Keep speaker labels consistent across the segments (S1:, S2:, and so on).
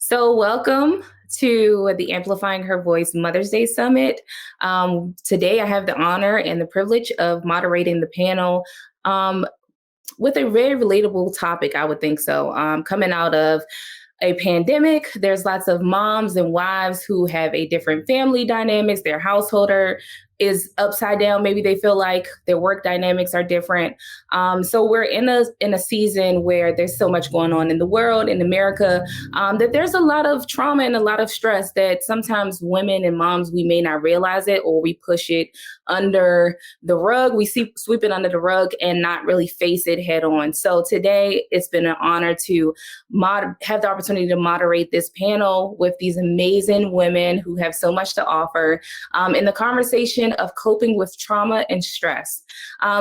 S1: So, welcome to the Amplifying Her Voice Mother's Day Summit. Today, I have the honor and the privilege of moderating the panel um, with a very relatable topic, I would think so. Coming out of a pandemic, there's lots of moms and wives who have a different family dynamics. Their householder is upside down. Maybe they feel like their work dynamics are different. So we're in a season where there's so much going on in the world, in America, that there's a lot of trauma and a lot of stress that sometimes women and moms, we may not realize it, or we push it under the rug. We sweep it under the rug and not really face it head on. So today it's been an honor to have the opportunity to moderate this panel with these amazing women who have so much to offer in the conversation of coping with trauma and stress.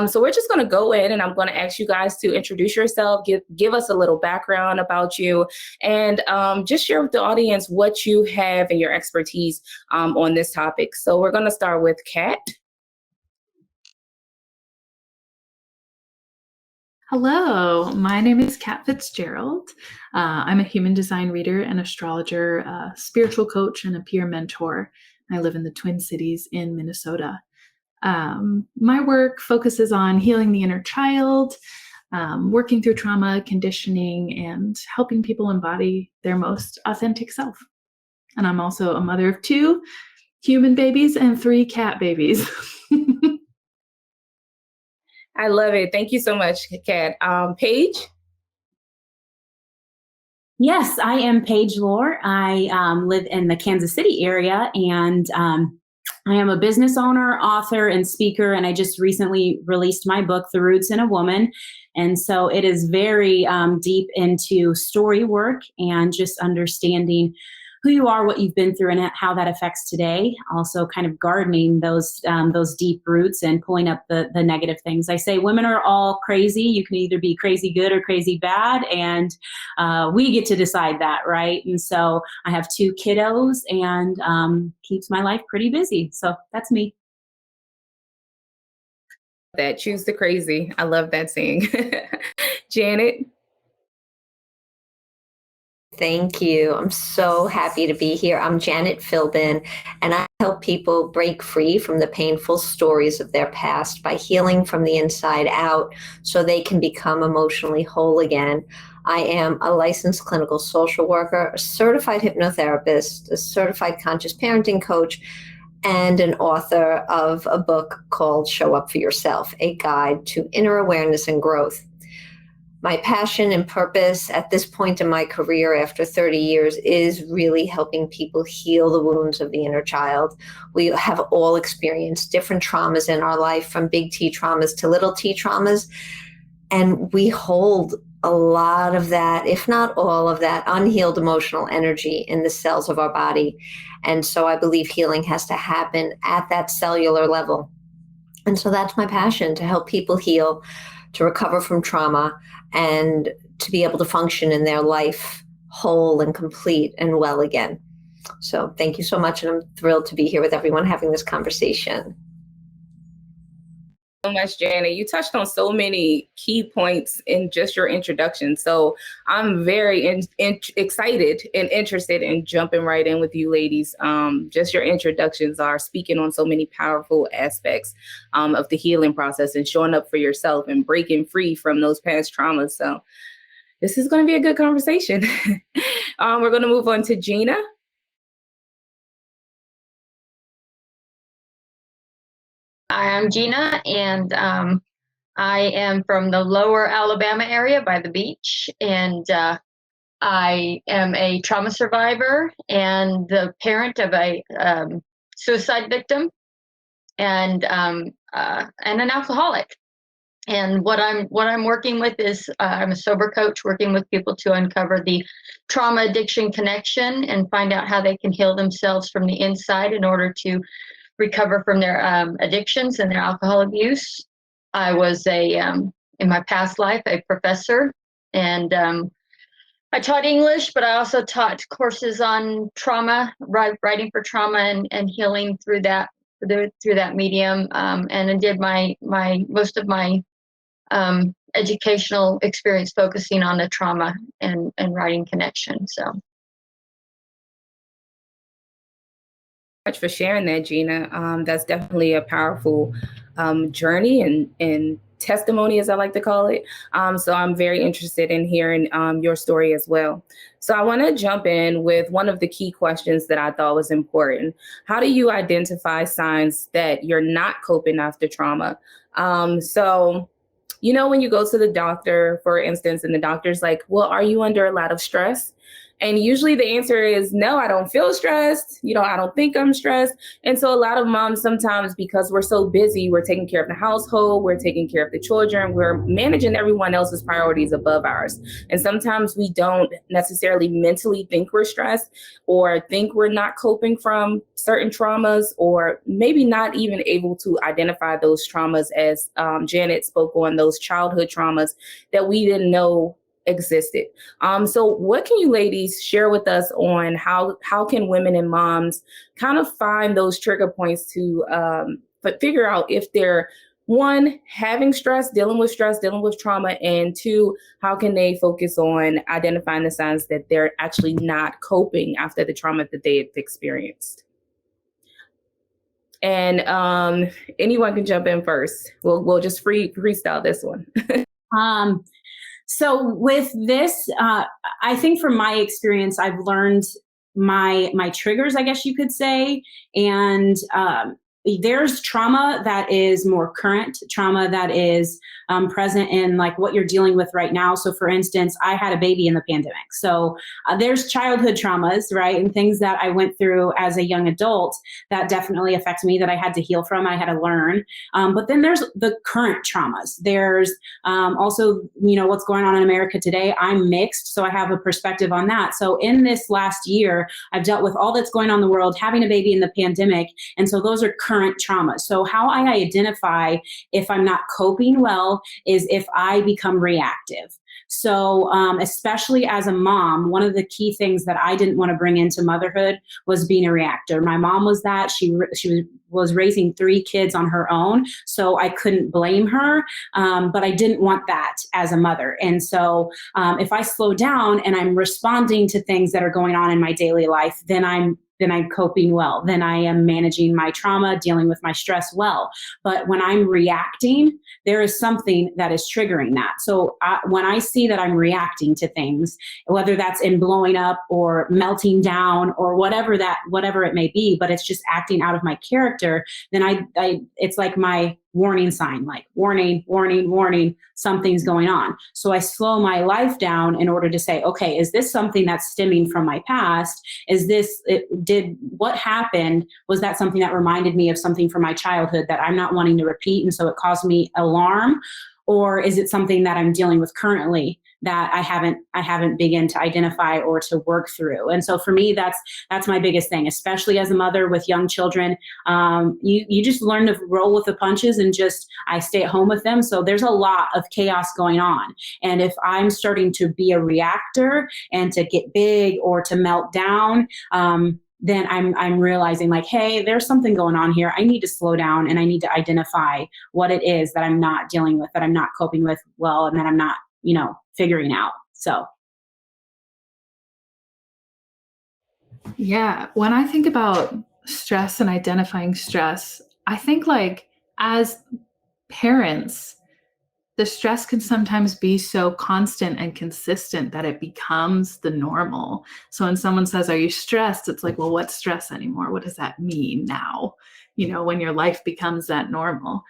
S1: So we're just going to go in, and I'm going to ask you guys to introduce yourself, give us a little background about you, and just share with the audience what you have and your expertise on this topic. So we're going to start with Kat.
S2: Hello, my name is Kat Fitzgerald. I'm a human design reader and astrologer, a spiritual coach, and a peer mentor. I live in the Twin Cities in Minnesota. My work focuses on healing the inner child, working through trauma, conditioning, and helping people embody their most authentic self. And I'm also a mother of 2 human babies and 3 cat babies.
S1: I love it. Thank you so much, Kat. Paige?
S3: Yes, I am Paige Lore. I live in the Kansas City area, and I am a business owner, author, and speaker, and I just recently released my book, The Roots in a Woman. And so it is very deep into story work and just understanding who you are, what you've been through, and how that affects today. Also kind of gardening those deep roots and pulling up the negative things. I say women are all crazy. You can either be crazy good or crazy bad, and we get to decide that, right? And so I have 2 kiddos, and keeps my life pretty busy. So that's me.
S1: That choose the crazy. I love that saying. Janet?
S4: Thank you. I'm so happy to be here. I'm Janet Philbin, and I help people break free from the painful stories of their past by healing from the inside out so they can become emotionally whole again. I am a licensed clinical social worker, a certified hypnotherapist, a certified conscious parenting coach, and an author of a book called Show Up for Yourself, a guide to inner awareness and growth. My passion and purpose at this point in my career after 30 years is really helping people heal the wounds of the inner child. We have all experienced different traumas in our life, from big T traumas to little t traumas. And we hold a lot of that, if not all of that, unhealed emotional energy in the cells of our body. And so I believe healing has to happen at that cellular level. And so that's my passion, to help people heal, to recover from trauma, and to be able to function in their life whole and complete and well again. So thank you so much, and I'm thrilled to be here with everyone having this conversation.
S1: So much, Janet. You touched on so many key points in just your introduction. So I'm very excited and interested in jumping right in with you ladies. Just your introductions are speaking on so many powerful aspects of the healing process and showing up for yourself and breaking free from those past traumas. So this is going to be a good conversation. We're going to move on to Gina.
S5: I'm Gina, and I am from the lower Alabama area by the beach, and I am a trauma survivor and the parent of a suicide victim, and an alcoholic. And what I'm working with is I'm a sober coach working with people to uncover the trauma addiction connection and find out how they can heal themselves from the inside in order to recover from their addictions and their alcohol abuse. I was in my past life, a professor, and I taught English, but I also taught courses on trauma, writing for trauma and healing through that medium. And I did my most of my educational experience focusing on the trauma and writing connection. So
S1: much for sharing that, Gina. That's definitely a powerful journey and testimony, as I like to call it. So I'm very interested in hearing your story as well. So I want to jump in with one of the key questions that I thought was important. How do you identify signs that you're not coping after trauma? So, when you go to the doctor, for instance, and the doctor's like, well, are you under a lot of stress? And usually the answer is, no, I don't feel stressed. I don't think I'm stressed. And so a lot of moms sometimes, because we're so busy, we're taking care of the household, we're taking care of the children, we're managing everyone else's priorities above ours. And sometimes we don't necessarily mentally think we're stressed or think we're not coping from certain traumas, or maybe not even able to identify those traumas, as Janet spoke on, those childhood traumas that we didn't know existed. So what can you ladies share with us on how can women and moms kind of find those trigger points to figure out if they're, one, having stress, dealing with trauma, and two, how can they focus on identifying the signs that they're actually not coping after the trauma that they've experienced? And anyone can jump in first. We'll just freestyle this one.
S3: So with this, I think from my experience, I've learned my triggers, I guess you could say. And there's trauma that is more current, trauma that is present in like what you're dealing with right now. So for instance, I had a baby in the pandemic. So there's childhood traumas, right? And things that I went through as a young adult that definitely affect me, that I had to heal from, I had to learn. But then there's the current traumas. There's also, what's going on in America today. I'm mixed, so I have a perspective on that. So in this last year, I've dealt with all that's going on in the world, having a baby in the pandemic. And so those are current traumas. So how I identify if I'm not coping well is if I become reactive. So especially as a mom, one of the key things that I didn't want to bring into motherhood was being a reactor. My mom was that. She was raising 3 kids on her own, so I couldn't blame her, but I didn't want that as a mother. And so if I slow down and I'm responding to things that are going on in my daily life, then I'm coping well. Then I am managing my trauma, dealing with my stress well. But when I'm reacting, there is something that is triggering that. So when I see that I'm reacting to things, whether that's in blowing up or melting down or whatever it may be, but it's just acting out of my character, then it's like my warning sign, like warning, warning, warning, something's going on. So I slow my life down in order to say, okay, is this something that's stemming from my past? What happened? Was that something that reminded me of something from my childhood that I'm not wanting to repeat, and so it caused me alarm? Or is it something that I'm dealing with currently that I haven't begun to identify or to work through? And so for me, that's my biggest thing, especially as a mother with young children. You just learn to roll with the punches, and I stay at home with them. So there's a lot of chaos going on. And if I'm starting to be a reactor and to get big or to melt down, then I'm realizing like, hey, there's something going on here. I need to slow down and I need to identify what it is that I'm not dealing with, that I'm not coping with well, and that I'm not, figuring out. So.
S2: Yeah. When I think about stress and identifying stress, I think like as parents, the stress can sometimes be so constant and consistent that it becomes the normal. So when someone says, are you stressed? It's like, well, what's stress anymore? What does that mean now? When your life becomes that normal.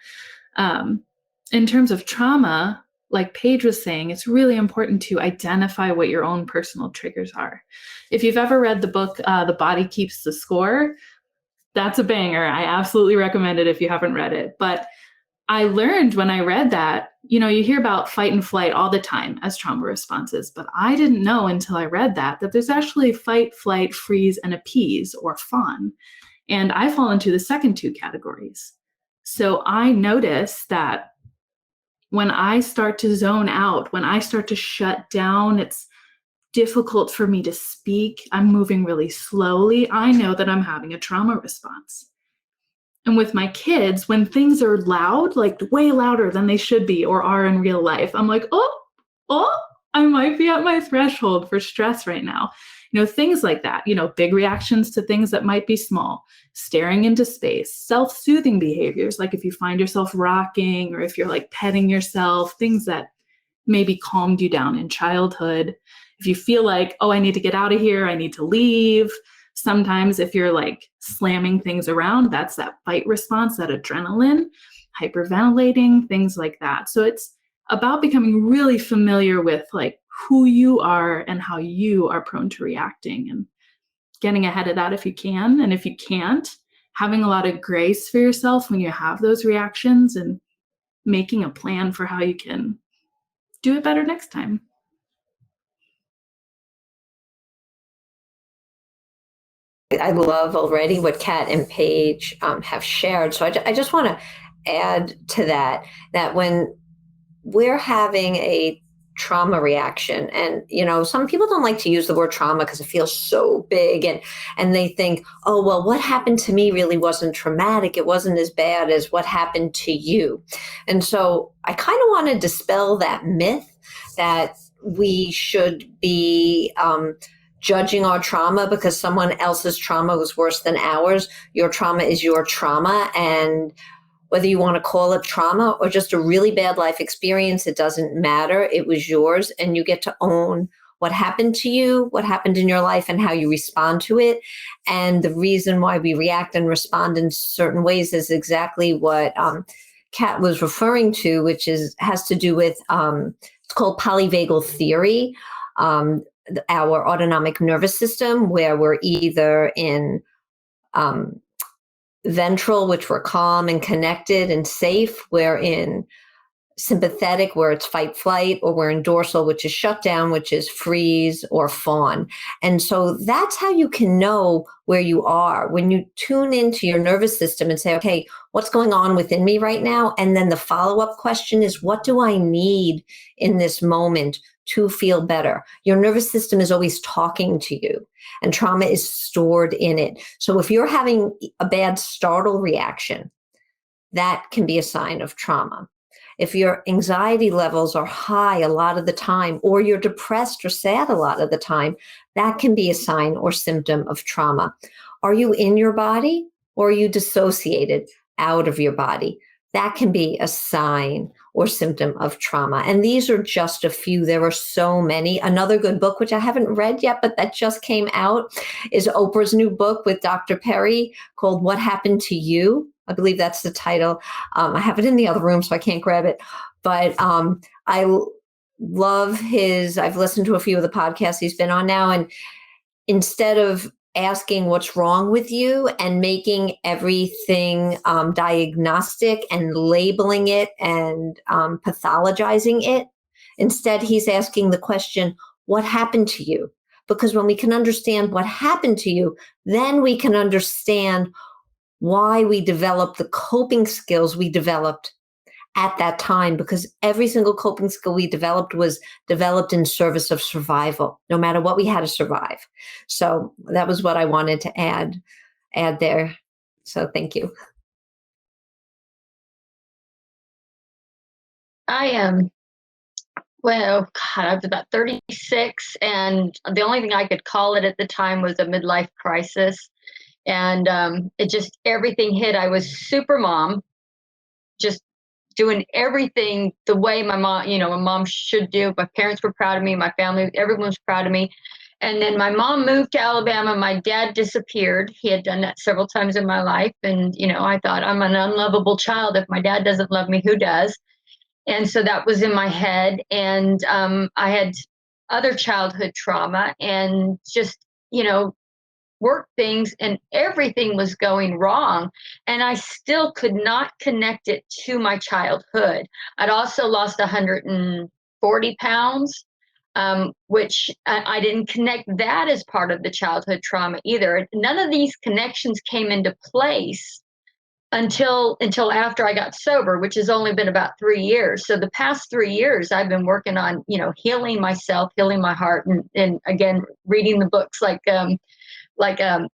S2: In terms of trauma, like Paige was saying, it's really important to identify what your own personal triggers are. If you've ever read the book, The Body Keeps the Score, that's a banger. I absolutely recommend it if you haven't read it. But I learned when I read that, you hear about fight and flight all the time as trauma responses, but I didn't know until I read that there's actually fight, flight, freeze, and appease or fawn. And I fall into the second 2 categories. So I notice that when I start to zone out, when I start to shut down, it's difficult for me to speak. I'm moving really slowly. I know that I'm having a trauma response. And with my kids, when things are loud, like way louder than they should be or are in real life, I'm like, oh, I might be at my threshold for stress right now. things like that, big reactions to things that might be small, staring into space, self-soothing behaviors, like if you find yourself rocking or if you're like petting yourself, things that maybe calmed you down in childhood. If you feel like, oh, I need to get out of here, I need to leave. Sometimes if you're like slamming things around, that's that fight response, that adrenaline, hyperventilating, things like that. So it's about becoming really familiar with like who you are and how you are prone to reacting, and getting ahead of that if you can. And if you can't, having a lot of grace for yourself when you have those reactions and making a plan for how you can do it better next time.
S4: I love already what Kat and Paige have shared. So I just want to add to that when we're having a trauma reaction, and some people don't like to use the word trauma because it feels so big, and they think, oh, well, what happened to me really wasn't traumatic. It wasn't as bad as what happened to you. And so I kind of want to dispel that myth that we should be judging our trauma because someone else's trauma was worse than ours. Your trauma is your trauma, and whether you want to call it trauma or just a really bad life experience, it doesn't matter. It was yours, and you get to own what happened to you, what happened in your life, and how you respond to it. And the reason why we react and respond in certain ways is exactly what Kat was referring to, which has to do with it's called Polyvagal Theory, our autonomic nervous system, where we're either in ventral, which we're calm and connected and safe. We're in sympathetic, where it's fight, flight, or we're in dorsal, which is shut down, which is freeze or fawn. And so that's how you can know where you are when you tune into your nervous system and say, okay, what's going on within me right now? And then the follow-up question is, what do I need in this moment to feel better? Your nervous system is always talking to you, and trauma is stored in it. So if you're having a bad startle reaction, that can be a sign of trauma. If your anxiety levels are high a lot of the time, or you're depressed or sad a lot of the time, that can be a sign or symptom of trauma. Are you in your body, or are you dissociated out of your body? That can be a sign or symptom of trauma. And these are just a few. There are so many. Another good book, which I haven't read yet, but that just came out, is Oprah's new book with Dr. Perry called What Happened to You? I believe that's the title. I have it in the other room, so I can't grab it. But I love I've listened to a few of the podcasts he's been on now. And instead of asking what's wrong with you and making everything diagnostic and labeling it and pathologizing it, instead he's asking the question, what happened to you? Because when we can understand what happened to you, then we can understand why we developed the coping skills we developed at that time, because every single coping skill we developed was developed in service of survival, no matter what we had to survive. So that was what I wanted to add there. So thank you.
S5: I am, well, God, I was about 36, and the only thing I could call it at the time was a midlife crisis. And it just, everything hit. I was super mom, just doing everything the way my mom, my mom should do. My parents were proud of me. My family, everyone was proud of me. And then my mom moved to Alabama. My dad disappeared. He had done that several times in my life. And, I thought, I'm an unlovable child. If my dad doesn't love me, who does? And so that was in my head. And I had other childhood trauma and just, work things, and everything was going wrong. And I still could not connect it to my childhood. I'd also lost 140 pounds, which I didn't connect that as part of the childhood trauma either. None of these connections came into place until after I got sober, which has only been about 3 years. So the past 3 years, I've been working on, healing myself, healing my heart, and again, reading the books like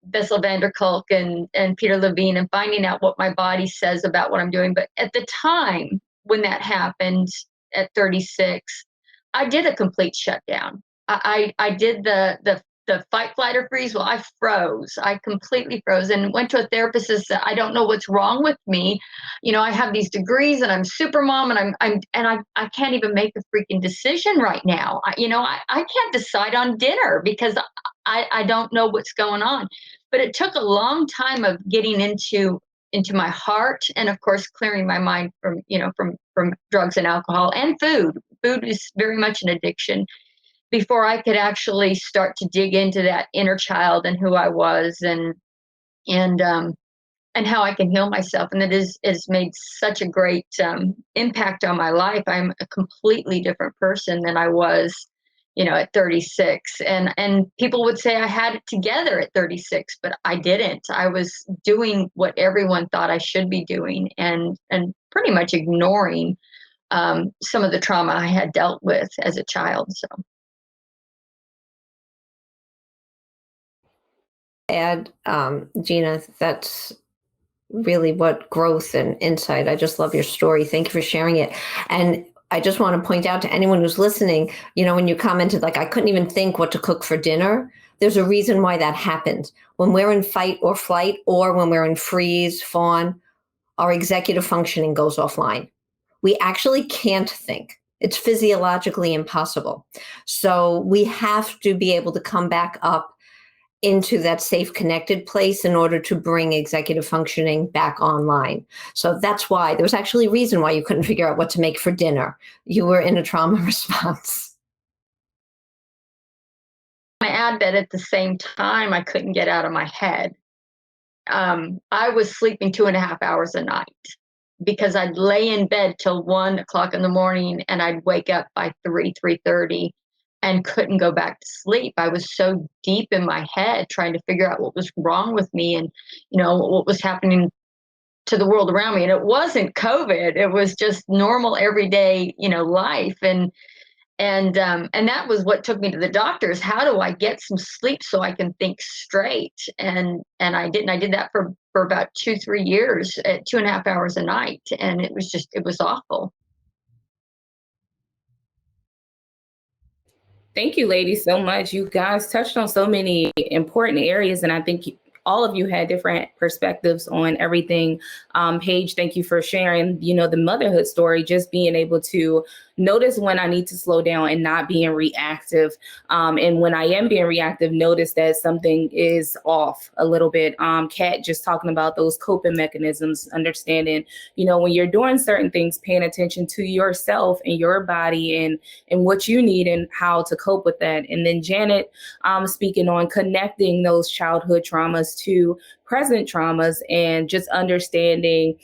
S5: Bessel van der Kolk and Peter Levine, and finding out what my body says about what I'm doing. But at the time when that happened at 36, I did a complete shutdown. I did the the fight, flight, or freeze. Well, I froze. I completely froze and went to a therapist and said, I don't know what's wrong with me. I have these degrees and I'm super mom and I can't even make a freaking decision right now. I can't decide on dinner because I don't know what's going on. But it took a long time of getting into my heart, and of course clearing my mind from drugs and alcohol and food. Food is very much an addiction, before I could actually start to dig into that inner child and who I was, and how I can heal myself. And it is made such a great impact on my life. I'm a completely different person than I was, at 36. And people would say I had it together at 36, but I didn't. I was doing what everyone thought I should be doing, and pretty much ignoring some of the trauma I had dealt with as a child. So.
S4: Add, Gina, that's really what growth and insight. I just love your story. Thank you for sharing it. And I just want to point out to anyone who's listening, when you commented, like, I couldn't even think what to cook for dinner. There's a reason why that happened. When we're in fight or flight, or when we're in freeze, fawn, our executive functioning goes offline. We actually can't think. It's physiologically impossible. So we have to be able to come back up into that safe, connected place in order to bring executive functioning back online. So that's why there was actually a reason why you couldn't figure out what to make for dinner. You were in a trauma response.
S5: I add that at the same time, I couldn't get out of my head. I was sleeping 2.5 hours a night because I'd lay in bed till 1 o'clock in the morning and I'd wake up by 3:30 and couldn't go back to sleep. I was so deep in my head trying to figure out what was wrong with me and, what was happening to the world around me. And it wasn't COVID. It was just normal everyday, life. And that was what took me to the doctors. How do I get some sleep so I can think straight? And I didn't. I did that for about 2-3 years at 2.5 hours a night. And it was awful.
S1: Thank you, ladies, so much. You guys touched on so many important areas, and I think all of you had different perspectives on everything. Paige, thank you for sharing, the motherhood story, just being able to notice when I need to slow down and not being reactive. And when I am being reactive, notice that something is off a little bit. Kat, just talking about those coping mechanisms, understanding, when you're doing certain things, paying attention to yourself and your body and what you need and how to cope with that. And then Janet, speaking on connecting those childhood traumas to present traumas and just understanding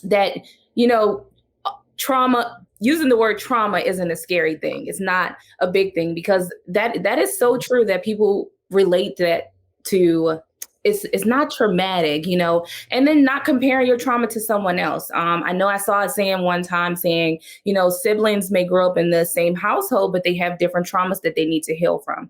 S1: that, trauma, using the word trauma isn't a scary thing. It's not a big thing, because that is so true that people relate that to. It's not traumatic, and then not comparing your trauma to someone else. I know I saw a saying one time saying, siblings may grow up in the same household, but they have different traumas that they need to heal from.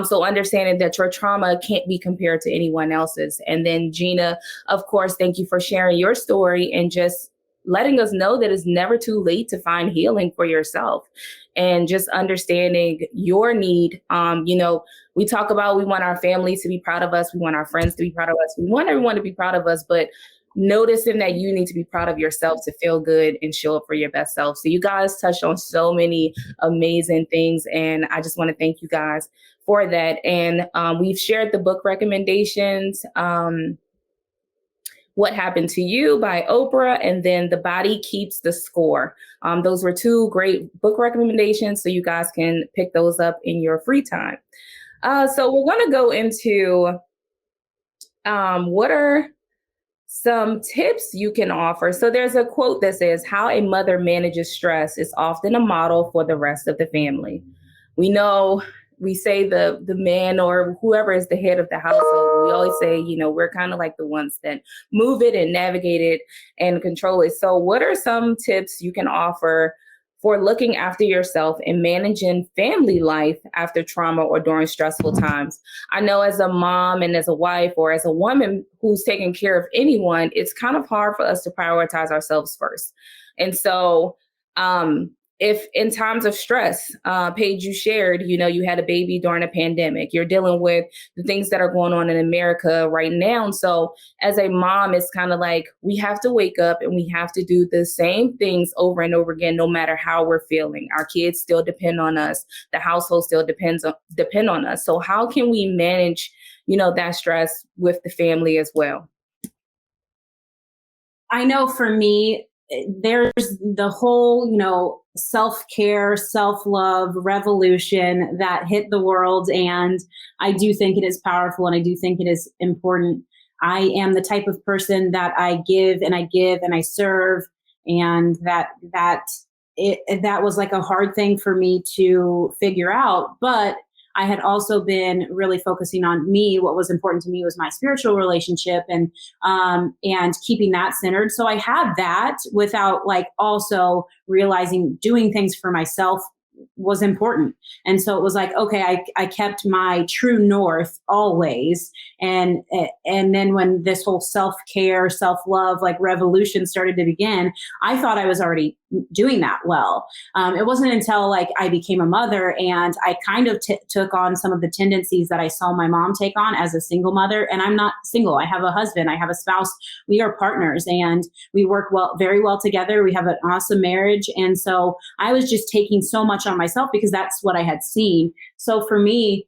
S1: So understanding that your trauma can't be compared to anyone else's. And then Gina, of course, thank you for sharing your story and just letting us know that it's never too late to find healing for yourself, and just understanding your need. We talk about, we want our family to be proud of us. We want our friends to be proud of us. We want everyone to be proud of us, but noticing that you need to be proud of yourself to feel good and show up for your best self. So you guys touched on so many amazing things, and I just want to thank you guys for that. And we've shared the book recommendations. What Happened to You by Oprah, and then The Body Keeps the Score. Those were 2 great book recommendations, so you guys can pick those up in your free time. So we're going to go into what are some tips you can offer. So there's a quote that says, "How a mother manages stress is often a model for the rest of the family." We know, we say the man or whoever is the head of the household, we always say, we're kind of like the ones that move it and navigate it and control it. So what are some tips you can offer for looking after yourself and managing family life after trauma or during stressful times? I know as a mom and as a wife or as a woman who's taking care of anyone, it's kind of hard for us to prioritize ourselves first. And so if in times of stress, Paige, you shared, you had a baby during a pandemic, you're dealing with the things that are going on in America right now. And so as a mom, it's kind of like we have to wake up and we have to do the same things over and over again, no matter how we're feeling. Our kids still depend on us. The household still depend on us. So how can we manage, that stress with the family as well?
S3: I know for me, there's the whole, self-care, self-love revolution that hit the world. And I do think it is powerful and I do think it is important. I am the type of person that I give and I serve. And that was like a hard thing for me to figure out. But I had also been really focusing on me. What was important to me was my spiritual relationship and keeping that centered. So I had that without like also realizing doing things for myself was important. And so it was like, okay, I kept my true north always. And then when this whole self-care, self-love, like revolution started to begin, I thought I was already doing that well. It wasn't until like I became a mother and I kind of took on some of the tendencies that I saw my mom take on as a single mother. And I'm not single. I have a husband. I have a spouse. We are partners and we work very well together. We have an awesome marriage. And so I was just taking so much on myself because that's what I had seen. So for me,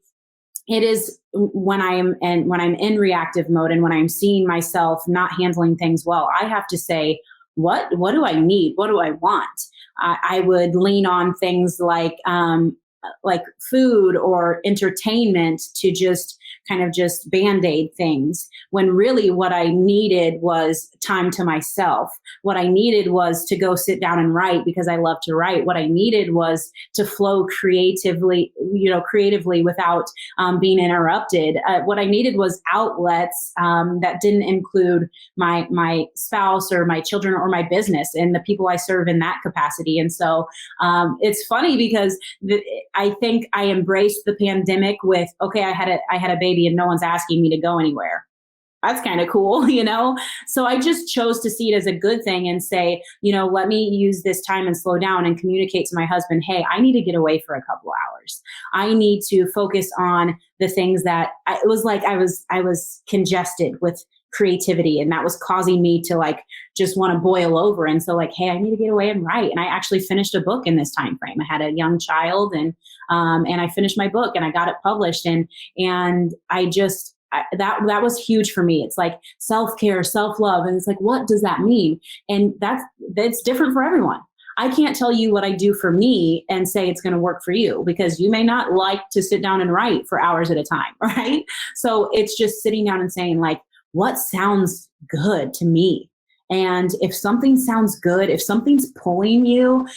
S3: it is when I'm in reactive mode and when I'm seeing myself not handling things well, I have to say, what do I need? What do I want? I would lean on things like food or entertainment to just kind of just Band-Aid things, when really what I needed was time to myself. What I needed was to go sit down and write because I love to write. What I needed was to flow creatively without being interrupted. What I needed was outlets that didn't include my spouse or my children or my business and the people I serve in that capacity. And so it's funny because I think I embraced the pandemic with, okay, I had a baby and no one's asking me to go anywhere. That's kind of cool, So I just chose to see it as a good thing and say, let me use this time and slow down and communicate to my husband, hey, I need to get away for a couple hours. I need to focus on the things that it was like I was congested with creativity and that was causing me to like just want to boil over. And so like, hey, I need to get away and write. And I actually finished a book in this time frame. I had a young child and I finished my book and I got it published and I just that was huge for me. It's like self-care, self-love. And it's like, what does that mean? And that's different for everyone. I can't tell you what I do for me and say it's going to work for you because you may not like to sit down and write for hours at a time, right? So it's just sitting down and saying like, what sounds good to me? And if something sounds good, if something's pulling you,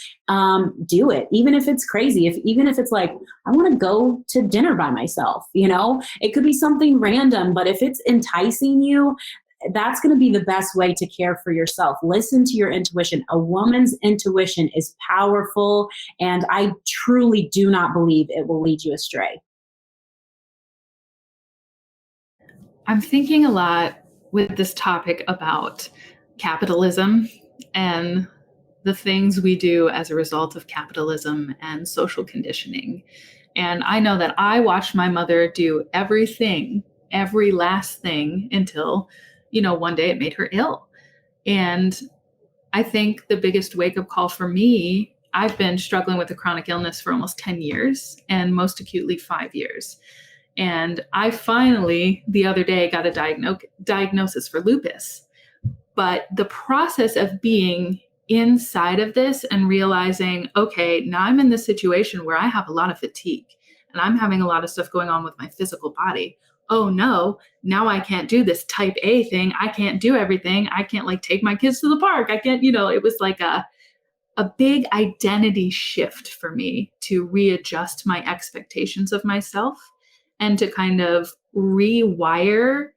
S3: do it. Even if it's crazy, even if it's like, I want to go to dinner by myself, it could be something random, but if it's enticing you, that's going to be the best way to care for yourself. Listen to your intuition. A woman's intuition is powerful, and I truly do not believe it will lead you astray.
S2: I'm thinking a lot with this topic about capitalism and the things we do as a result of capitalism and social conditioning. And I know that I watched my mother do everything, every last thing until, one day it made her ill. And I think the biggest wake-up call for me, I've been struggling with a chronic illness for almost 10 years and most acutely 5 years. And I finally, the other day, got a diagnosis for lupus. But the process of being inside of this and realizing, okay, now I'm in this situation where I have a lot of fatigue and I'm having a lot of stuff going on with my physical body. Oh no, now I can't do this type A thing. I can't do everything. I can't like take my kids to the park. I can't, it was like a big identity shift for me to readjust my expectations of myself and to kind of rewire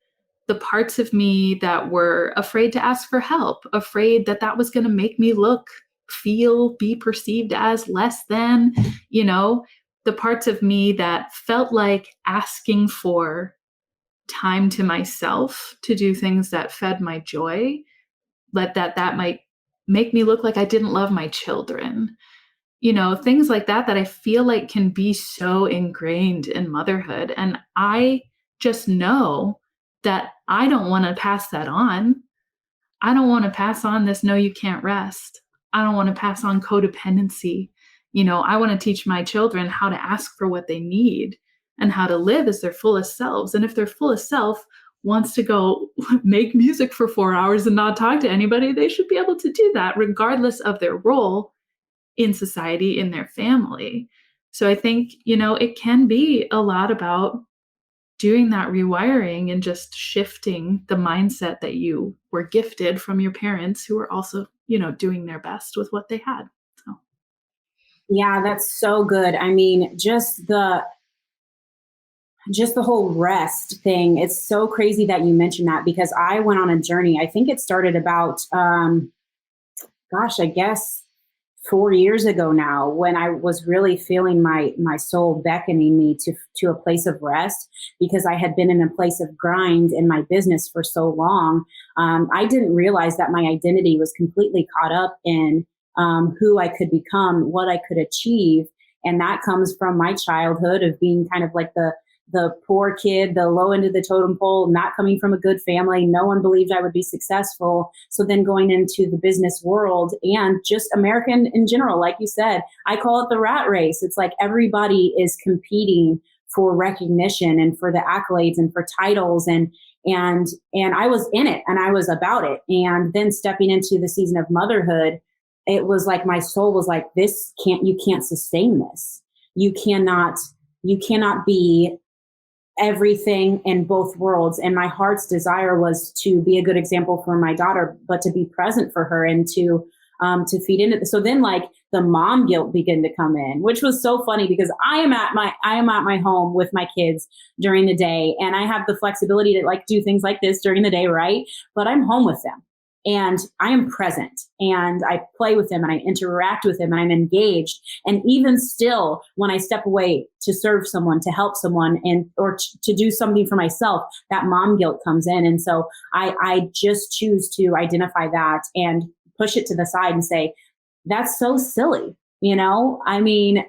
S2: the parts of me that were afraid to ask for help, afraid that was going to make me look, feel, be perceived as less than, the parts of me that felt like asking for time to myself to do things that fed my joy, that might make me look like I didn't love my children. things like that I feel like can be so ingrained in motherhood. And I just know that I don't want to pass that on. I don't want to pass on this, no, you can't rest. I don't want to pass on codependency. I want to teach my children how to ask for what they need and how to live as their fullest selves. And if their fullest self wants to go make music for 4 hours and not talk to anybody, they should be able to do that regardless of their role in society, in their family. So I think, it can be a lot about doing that rewiring and just shifting the mindset that you were gifted from your parents who were also, doing their best with what they had. So.
S3: Yeah, that's so good. I mean, just the whole rest thing. It's so crazy that you mentioned that, because I went on a journey. I think it started about, I guess 4 years ago now, when I was really feeling my soul beckoning me to a place of rest, because I had been in a place of grind in my business for so long. I didn't realize that my identity was completely caught up in who I could become, what I could achieve. And that comes from my childhood of being kind of like the poor kid, the low end of the totem pole, not coming from a good family. No one believed I would be successful. So then going into the business world and just American in general, like you said, I call it the rat race. It's like everybody is competing for recognition and for the accolades and for titles. And I was in it and I was about it. And then stepping into the season of motherhood, it was like my soul was like, you can't sustain this. You cannot be everything in both worlds. And my heart's desire was to be a good example for my daughter, but to be present for her and to feed into it. So then like the mom guilt began to come in, which was so funny because I am at my home with my kids during the day, and I have the flexibility to like do things like this during the day, right? But I'm home with them. And I am present and I play with them and I interact with them and I'm engaged. And even still, when I step away to serve someone, to help someone or to do something for myself, that mom guilt comes in. And so I just choose to identify that and push it to the side and say, that's so silly. I mean,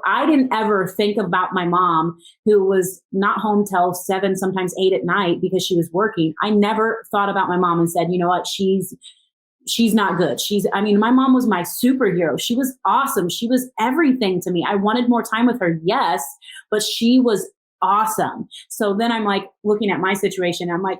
S3: I didn't ever think about my mom who was not home till 7, sometimes 8 at night because she was working. I never thought about my mom and said, you know what, she's not good. My mom was my superhero. She was awesome. She was everything to me. I wanted more time with her. Yes, but she was awesome. So then I'm like looking at my situation. I'm like,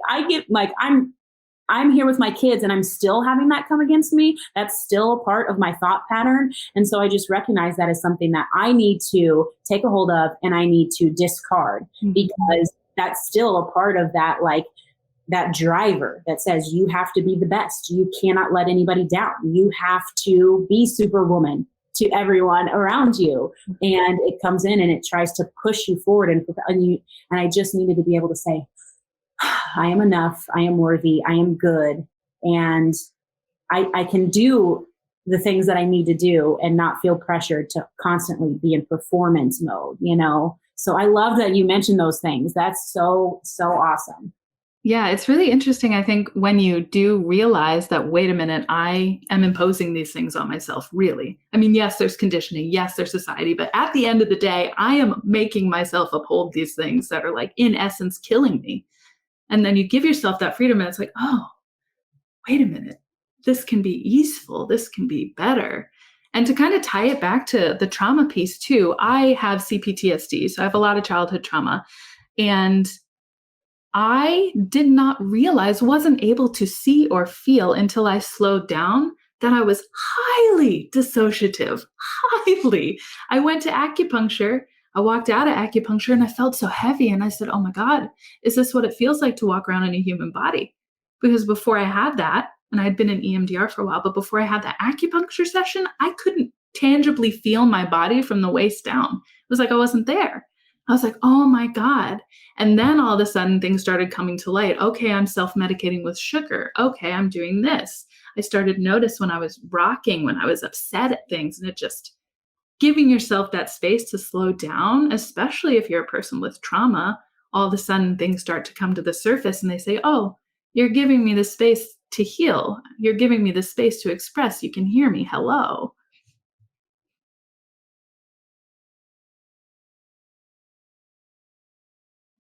S3: I'm here with my kids and I'm still having that come against me. That's still a part of my thought pattern. And so I just recognize that as something that I need to take a hold of and I need to discard, because that's still a part of that, like that driver that says you have to be the best. You cannot let anybody down. You have to be superwoman to everyone around you. And it comes in and it tries to push you forward and I just needed to be able to say, I am enough. I am worthy. I am good. And I can do the things that I need to do and not feel pressured to constantly be in performance mode, So I love that you mentioned those things. That's so, so awesome.
S2: Yeah, it's really interesting, I think, when you do realize that, wait a minute, I am imposing these things on myself, really. I mean, yes, there's conditioning, yes, there's society, but at the end of the day, I am making myself uphold these things that are like, in essence, killing me. And then you give yourself that freedom and it's like, oh, wait a minute, this can be easeful, this can be better. And to kind of tie it back to the trauma piece too, I have CPTSD, so I have a lot of childhood trauma. And I did not realize, wasn't able to see or feel until I slowed down that I was highly dissociative, highly. I went to acupuncture. I walked out of acupuncture and I felt so heavy. And I said, oh my God, is this what it feels like to walk around in a human body? Because before I had that, and I had been in EMDR for a while, but before I had that acupuncture session, I couldn't tangibly feel my body from the waist down. It was like I wasn't there. I was like, oh my God. And then all of a sudden things started coming to light. Okay, I'm self-medicating with sugar. Okay, I'm doing this. I started to notice when I was rocking, when I was upset at things, and it just giving yourself that space to slow down, especially if you're a person with trauma, all of a sudden things start to come to the surface and they say, oh, you're giving me the space to heal. You're giving me the space to express. You can hear me. Hello.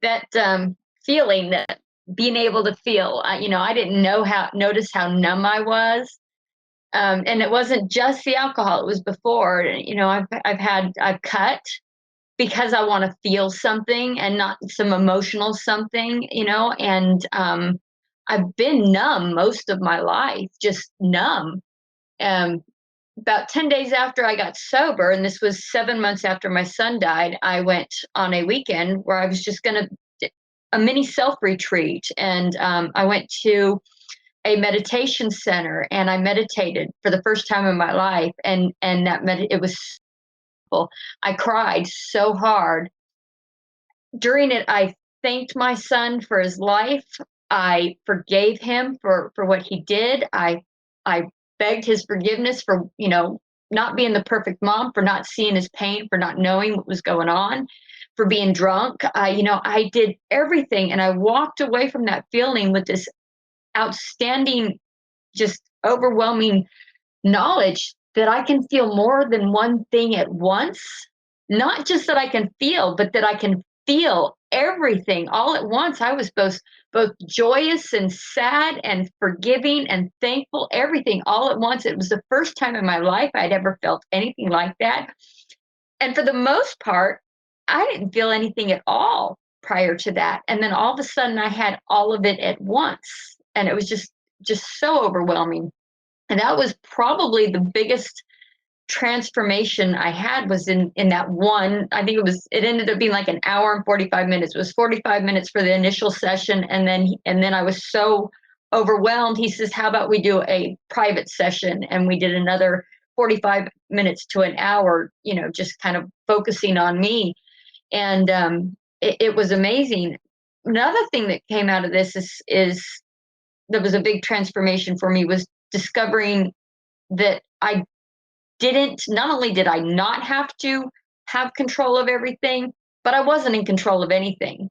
S5: that feeling, that being able to feel. I didn't notice how numb I was. And it wasn't just the alcohol; it was before. I've cut because I want to feel something and not some emotional something. And I've been numb most of my life, just numb. About 10 days after I got sober, and this was 7 months after my son died, I went on a weekend where I was just going to a mini self retreat. And I went to a meditation center and I meditated for the first time in my life. And it was simple. I cried so hard. During it, I thanked my son for his life. I forgave him for what he did. I begged his forgiveness for, not being the perfect mom, for not seeing his pain, for not knowing what was going on, for being drunk. I did everything, and I walked away from that feeling with this outstanding, just overwhelming knowledge that I can feel more than one thing at once. Not just that I can feel, but that I can feel everything all at once. I was both joyous and sad and forgiving and thankful, everything all at once. It was the first time in my life I'd ever felt anything like that. And for the most part, I didn't feel anything at all prior to that. And then all of a sudden I had all of it at once. And it was just so overwhelming. And that was probably the biggest transformation I had, was in that one. I think it ended up being like an hour and 45 minutes. It was 45 minutes for the initial session. And then I was so overwhelmed. He says, how about we do a private session? And we did another 45 minutes to an hour, just kind of focusing on me. And it was amazing. Another thing that came out of this is that was a big transformation for me, was discovering that not only did I not have to have control of everything, but I wasn't in control of anything.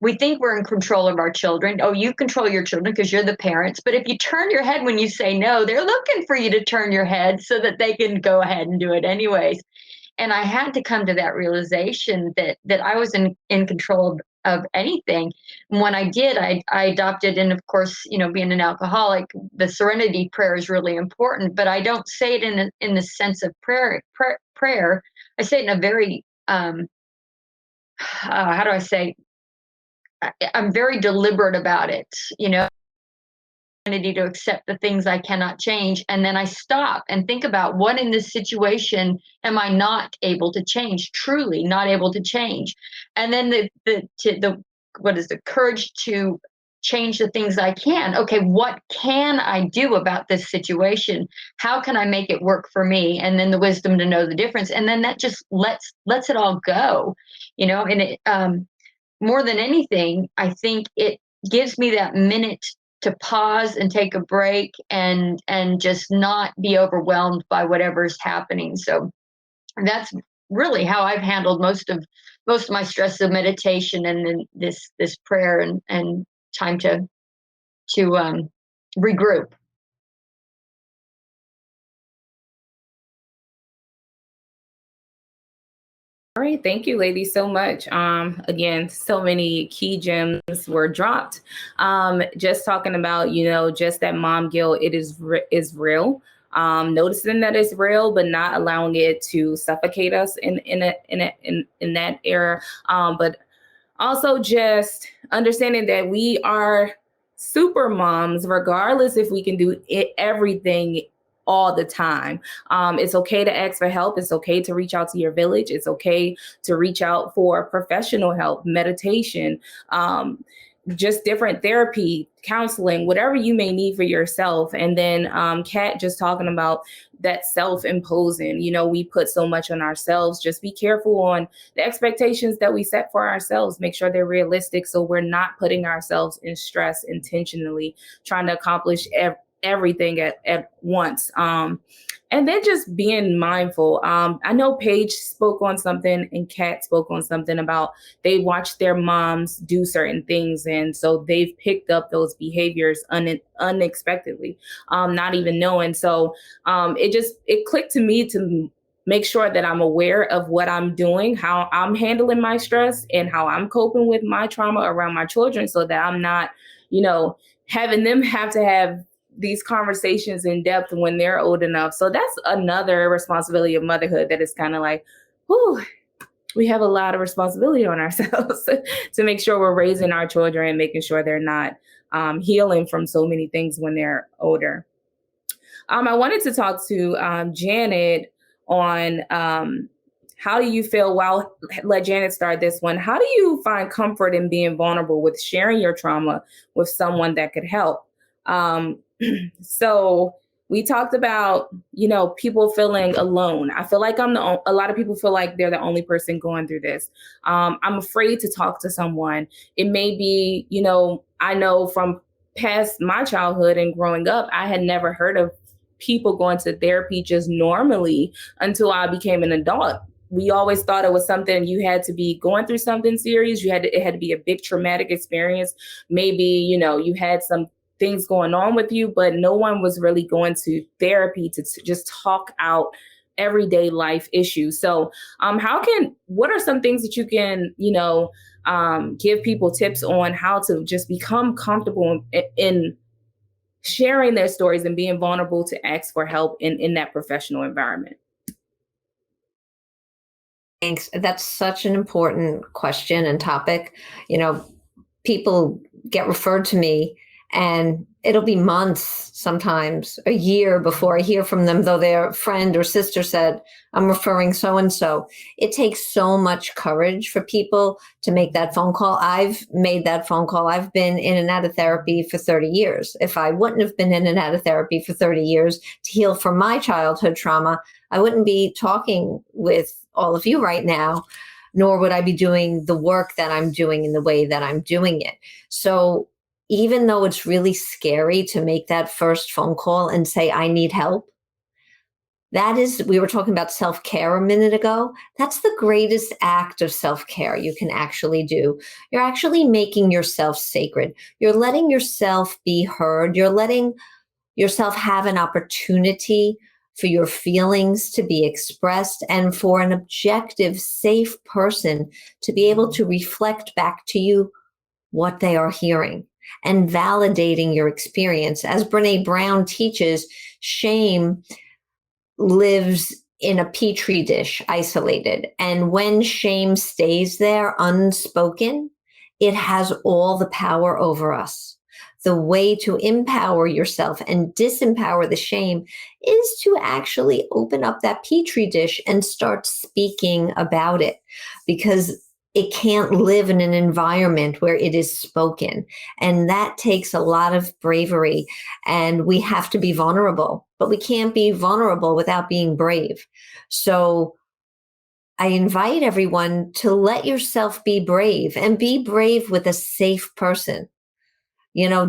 S5: We think we're in control of our children. Oh, you control your children because you're the parents. But if you turn your head when you say no, they're looking for you to turn your head so that they can go ahead and do it anyways. And I had to come to that realization that I was in control of anything. And when I did, I adopted, and of course, being an alcoholic, the serenity prayer is really important, but I don't say it in the sense of prayer. I say it in a very, how do I say, I'm very deliberate about it, to accept the things I cannot change. And then I stop and think about, what in this situation am I not able to change, truly not able to change? And then the courage to change the things I can. Okay, what can I do about this situation? How can I make it work for me? And then the wisdom to know the difference. And then that just lets it all go, and it, more than anything, I think it gives me that minute to pause and take a break and just not be overwhelmed by whatever's happening. So that's really how I've handled most of my stress, of meditation, and then this prayer and time to regroup.
S1: All right, thank you, ladies, so much. Again, so many key gems were dropped. Just talking about, just that mom guilt, it is real. Noticing that it's real, but not allowing it to suffocate us in that era. But also just understanding that we are super moms, regardless if we can do everything all the time. It's okay to ask for help. It's okay to reach out to your village. It's okay to reach out for professional help, meditation, just different therapy, counseling, whatever you may need for yourself. And then Kat just talking about that self-imposing, we put so much on ourselves. Just be careful on the expectations that we set for ourselves. Make sure they're realistic, so we're not putting ourselves in stress intentionally, trying to accomplish everything at once. And then just being mindful. I know Paige spoke on something and Kat spoke on something about they watched their moms do certain things. And so they've picked up those behaviors unexpectedly, not even knowing. So it clicked to me to make sure that I'm aware of what I'm doing, how I'm handling my stress, and how I'm coping with my trauma around my children, so that I'm not, having them have to have these conversations in depth when they're old enough. So that's another responsibility of motherhood that is kind of like, whew, we have a lot of responsibility on ourselves to make sure we're raising our children and making sure they're not healing from so many things when they're older. I wanted to talk to Janet on how do you feel, let Janet start this one. How do you find comfort in being vulnerable with sharing your trauma with someone that could help? So we talked about, people feeling alone. I feel like a lot of people feel like they're the only person going through this. I'm afraid to talk to someone. It may be, I know from past my childhood and growing up, I had never heard of people going to therapy just normally until I became an adult. We always thought it was something you had to be going through something serious. It had to be a big traumatic experience. Maybe, you had some things going on with you, but no one was really going to therapy to just talk out everyday life issues. So what are some things that you can, give people tips on how to just become comfortable in sharing their stories and being vulnerable to ask for help in that professional environment?
S4: Thanks. That's such an important question and topic. People get referred to me and it'll be months, sometimes a year before I hear from them, though their friend or sister said, I'm referring so-and-so. It takes so much courage for people to make that phone call. I've made that phone call. I've been in and out of therapy for 30 years. If I wouldn't have been in and out of therapy for 30 years to heal from my childhood trauma, I wouldn't be talking with all of you right now, nor would I be doing the work that I'm doing in the way that I'm doing it. So even though it's really scary to make that first phone call and say, I need help, we were talking about self-care a minute ago. That's the greatest act of self-care you can actually do. You're actually making yourself sacred. You're letting yourself be heard. You're letting yourself have an opportunity for your feelings to be expressed and for an objective, safe person to be able to reflect back to you what they are hearing and validating your experience. As Brené Brown teaches, shame lives in a petri dish, isolated. And when shame stays there unspoken, it has all the power over us. The way to empower yourself and disempower the shame is to actually open up that petri dish and start speaking about it, because it can't live in an environment where it is spoken. And that takes a lot of bravery, and we have to be vulnerable, but we can't be vulnerable without being brave. So I invite everyone to let yourself be brave, and be brave with a safe person.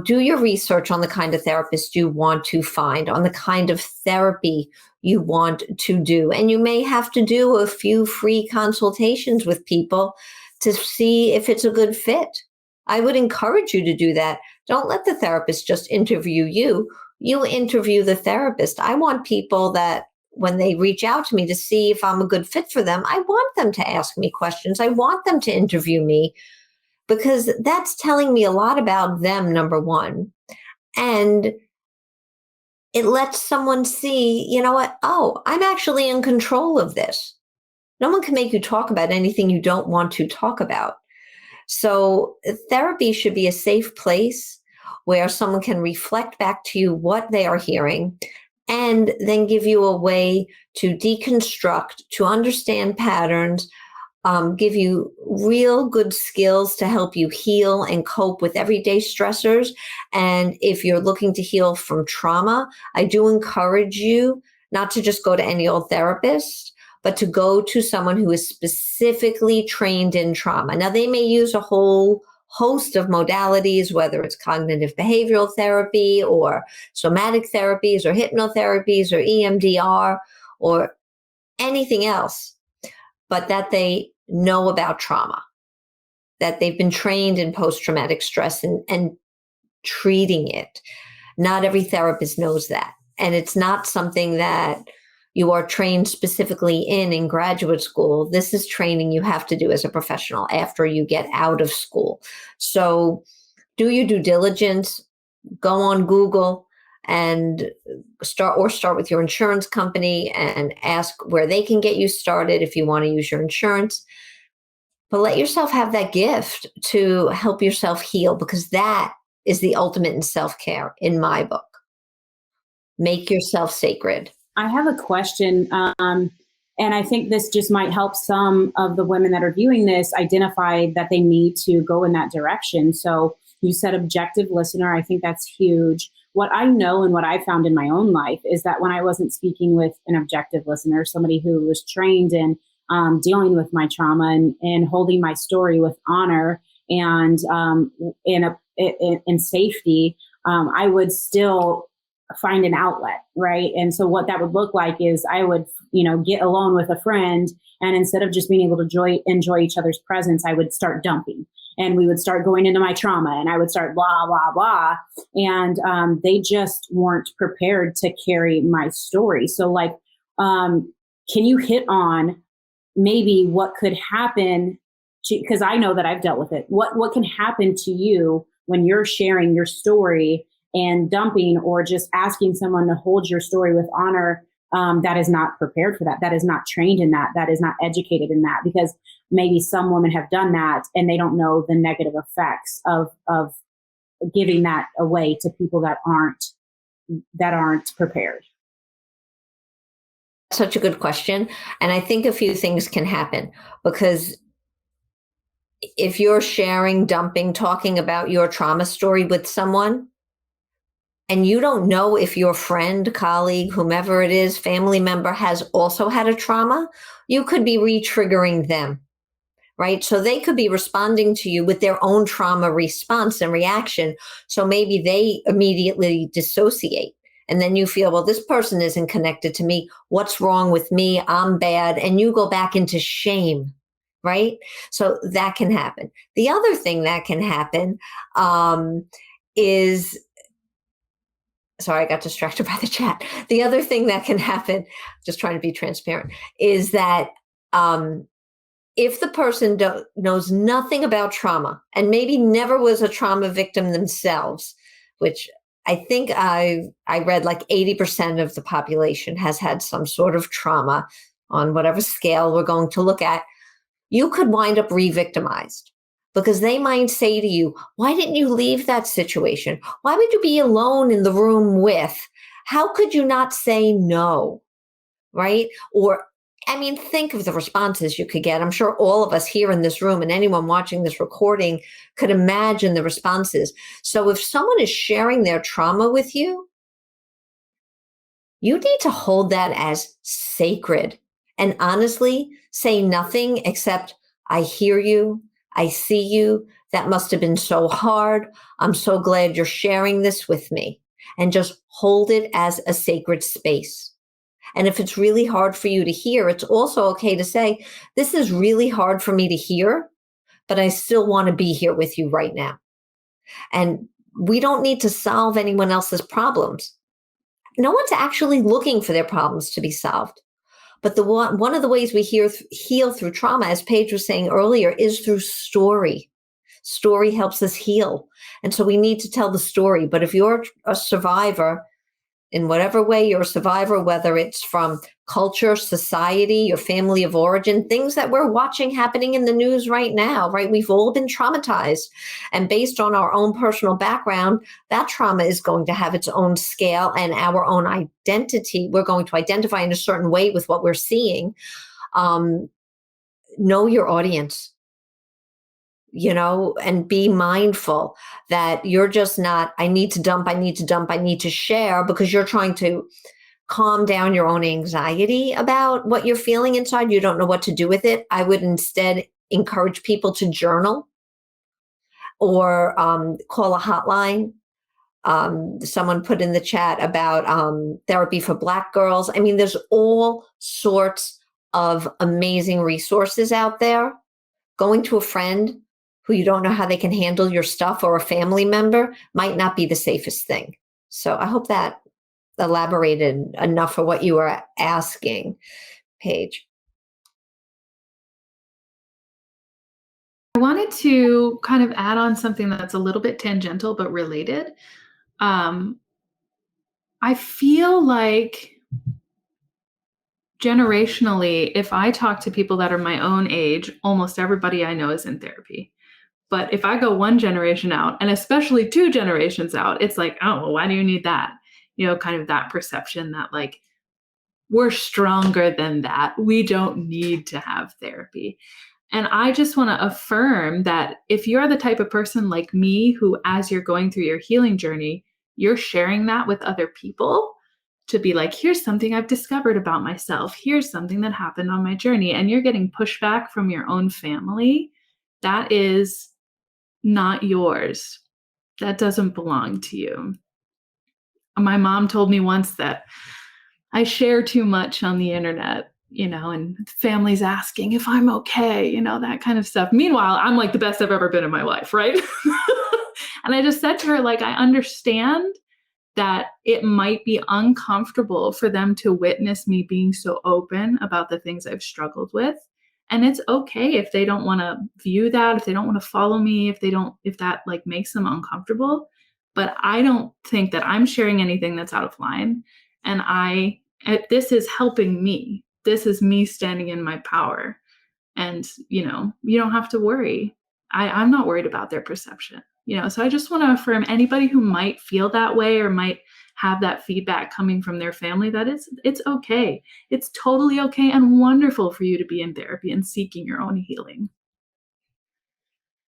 S4: Do your research on the kind of therapist you want to find, on the kind of therapy you want to do. And you may have to do a few free consultations with people to see if it's a good fit. I would encourage you to do that. Don't let the therapist just interview you. You interview the therapist. I want people that when they reach out to me to see if I'm a good fit for them, I want them to ask me questions. I want them to interview me, because that's telling me a lot about them, number one. And it lets someone see, you know what? Oh, I'm actually in control of this. No one can make you talk about anything you don't want to talk about. So therapy should be a safe place where someone can reflect back to you what they are hearing, and then give you a way to deconstruct, to understand patterns, give you real good skills to help you heal and cope with everyday stressors. And if you're looking to heal from trauma, I do encourage you not to just go to any old therapist, but to go to someone who is specifically trained in trauma. Now, they may use a whole host of modalities, whether it's cognitive behavioral therapy or somatic therapies or hypnotherapies or EMDR or anything else, but that they know about trauma, that they've been trained in post-traumatic stress and treating it. Not every therapist knows that. And it's not something that you are trained specifically in graduate school. This is training you have to do as a professional after you get out of school. So do your due diligence, go on Google and start with your insurance company and ask where they can get you started if you want to use your insurance. But let yourself have that gift to help yourself heal, because that is the ultimate in self-care in my book. Make yourself sacred.
S3: I have a question, and I think this just might help some of the women that are viewing this identify that they need to go in that direction. So you said objective listener. I think that's huge. What I know and what I found in my own life is that when I wasn't speaking with an objective listener, somebody who was trained in dealing with my trauma and holding my story with honor and in safety, I would still find an outlet, right? And so what that would look like is I would, get alone with a friend, and instead of just being able to enjoy each other's presence, I would start dumping, and we would start going into my trauma, and I would start blah, blah, blah. And they just weren't prepared to carry my story. So can you hit on maybe what could happen because I know that I've dealt with it. What can happen to you when you're sharing your story and dumping or just asking someone to hold your story with honor that is not prepared for that is not trained in that is not educated in that, because maybe some women have done that and they don't know the negative effects of giving that away to people that aren't prepared.
S4: Such a good question. And I think a few things can happen, because if you're sharing, dumping, talking about your trauma story with someone, and you don't know if your friend, colleague, whomever it is, family member has also had a trauma, you could be re-triggering them, right? So they could be responding to you with their own trauma response and reaction. So maybe they immediately dissociate. And then you feel, well, this person isn't connected to me. What's wrong with me? I'm bad. And you go back into shame, right? So that can happen. The other thing that can happen is, sorry, I got distracted by the chat. The other thing that can happen, just trying to be transparent, is that if the person knows nothing about trauma and maybe never was a trauma victim themselves, which I think I read like 80% of the population has had some sort of trauma on whatever scale we're going to look at, you could wind up re-victimized. Because they might say to you, why didn't you leave that situation? Why would you be alone in the room with? How could you not say no, right? Or, think of the responses you could get. I'm sure all of us here in this room and anyone watching this recording could imagine the responses. So if someone is sharing their trauma with you, you need to hold that as sacred and honestly say nothing except, I hear you. I see you. That must have been so hard. I'm so glad you're sharing this with me. And just hold it as a sacred space. And if it's really hard for you to hear, it's also okay to say, this is really hard for me to hear, but I still want to be here with you right now. And we don't need to solve anyone else's problems. No one's actually looking for their problems to be solved. But one of the ways we heal through trauma, as Paige was saying earlier, is through story. Story helps us heal. And so we need to tell the story. But if you're a survivor, in whatever way you're a survivor, whether it's from culture, society, your family of origin, things that we're watching happening in the news right now, right? We've all been traumatized. And based on our own personal background, that trauma is going to have its own scale and our own identity. We're going to identify in a certain way with what we're seeing. Know your audience. And be mindful that you're just not, I need to dump, I need to share, because you're trying to calm down your own anxiety about what you're feeling inside. You don't know what to do with it. I would instead encourage people to journal or call a hotline. Someone put in the chat about therapy for Black girls. There's all sorts of amazing resources out there. Going to a friend who you don't know how they can handle your stuff, or a family member, might not be the safest thing. So I hope that elaborated enough for what you were asking, Paige.
S2: I wanted to kind of add on something that's a little bit tangential but related. I feel like generationally, if I talk to people that are my own age, almost everybody I know is in therapy. But if I go one generation out, and especially 2 generations out, it's like, oh, well, why do you need that? Kind of that perception that like, we're stronger than that. We don't need to have therapy. And I just want to affirm that if you're the type of person like me, who, as you're going through your healing journey, you're sharing that with other people to be like, here's something I've discovered about myself. Here's something that happened on my journey. And you're getting pushback from your own family. That is not yours. That doesn't belong to you. My mom told me once that I share too much on the internet, and families asking if I'm okay, that kind of stuff. Meanwhile, I'm like the best I've ever been in my life, right? And I just said to her, like, I understand that it might be uncomfortable for them to witness me being so open about the things I've struggled with. And it's okay if they don't want to view that, if they don't want to follow me, if that like makes them uncomfortable. But I don't think that I'm sharing anything that's out of line. And this is helping me. This is me standing in my power. And, you don't have to worry. I'm not worried about their perception. So I just want to affirm anybody who might feel that way or might have that feedback coming from their family, that it's okay. It's totally okay and wonderful for you to be in therapy and seeking your own healing.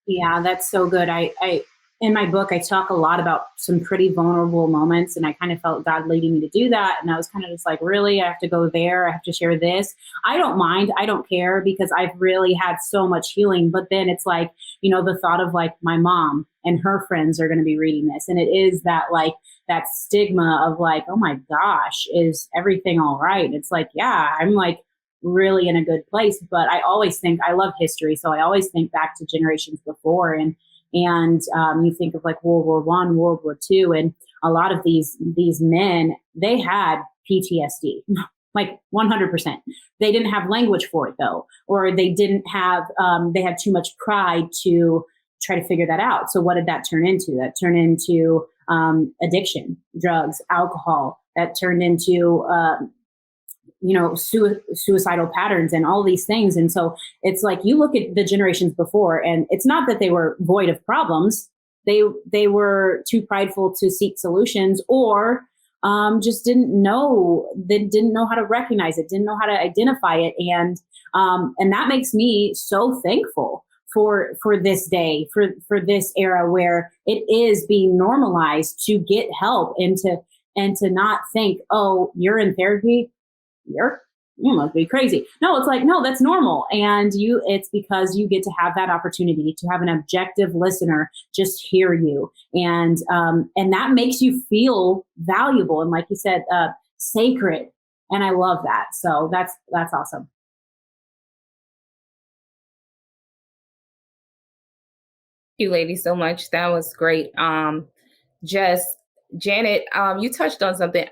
S3: Yeah, that's so good. I in my book, I talk a lot about some pretty vulnerable moments, and I kind of felt God leading me to do that. And I was kind of just like, really, I have to go there. I have to share this. I don't mind. I don't care, because I've really had so much healing. But then it's like, the thought of like my mom and her friends are going to be reading this. And it is that like that stigma of like, oh my gosh, is everything all right? It's like, yeah, I'm like really in a good place. But I always think, I love history. So I always think back to generations before, and you think of like World War I, World War II, and a lot of these men, they had PTSD, like 100%. They didn't have language for it though, or they didn't have, they had too much pride to try to figure that out. So what did that turn into? That turned into addiction, drugs, alcohol. That turned into suicidal patterns and all these things. And so it's like, you look at the generations before, and it's not that they were void of problems. They were too prideful to seek solutions, or just didn't know how to recognize it, didn't know how to identify it. And that makes me so thankful for this day, for this era where it is being normalized to get help and to not think, oh, you're in therapy, you must be crazy. No, it's like, no, that's normal. And it's because you get to have that opportunity to have an objective listener just hear you. And that makes you feel valuable. And like you said, sacred. And I love that. So that's awesome.
S1: Thank you, ladies, so much. That was great. Janet, you touched on something.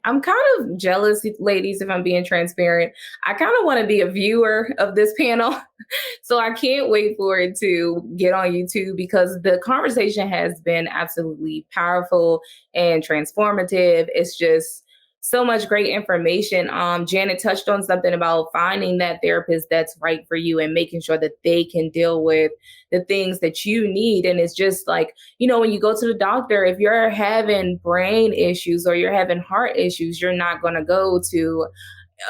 S1: I'm kind of jealous, ladies, if I'm being transparent. I kind of want to be a viewer of this panel. So I can't wait for it to get on YouTube, because the conversation has been absolutely powerful and transformative. It's just so much great information. Janet touched on something about finding that therapist that's right for you and making sure that they can deal with the things that you need. And it's just like, when you go to the doctor, if you're having brain issues or you're having heart issues, you're not going to go to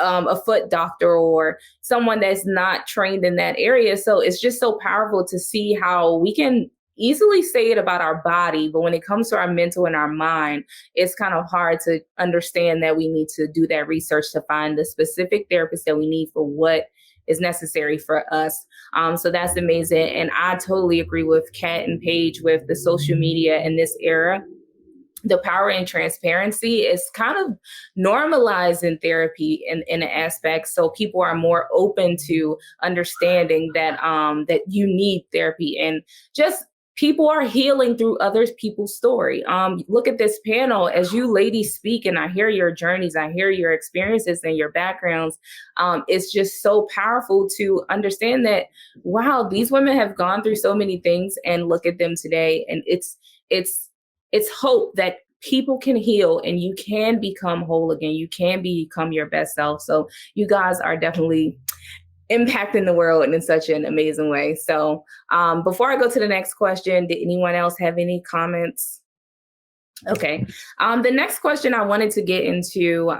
S1: a foot doctor or someone that's not trained in that area. So it's just so powerful to see how we can easily say it about our body, but when it comes to our mental and our mind, it's kind of hard to understand that we need to do that research to find the specific therapist that we need for what is necessary for us. So that's amazing. And I totally agree with Kat and Paige with the social media in this era. The power and transparency is kind of normalized in therapy in an aspect. So people are more open to understanding that that you need therapy, and just people are healing through other people's story. Look at this panel as you ladies speak, and I hear your journeys, I hear your experiences and your backgrounds. It's just so powerful to understand that, wow, these women have gone through so many things, and look at them today. And it's hope that people can heal and you can become whole again. You can become your best self. So you guys are definitely impacting the world in such an amazing way. So before I go to the next question, did anyone else have any comments? Okay. The next question I wanted to get into,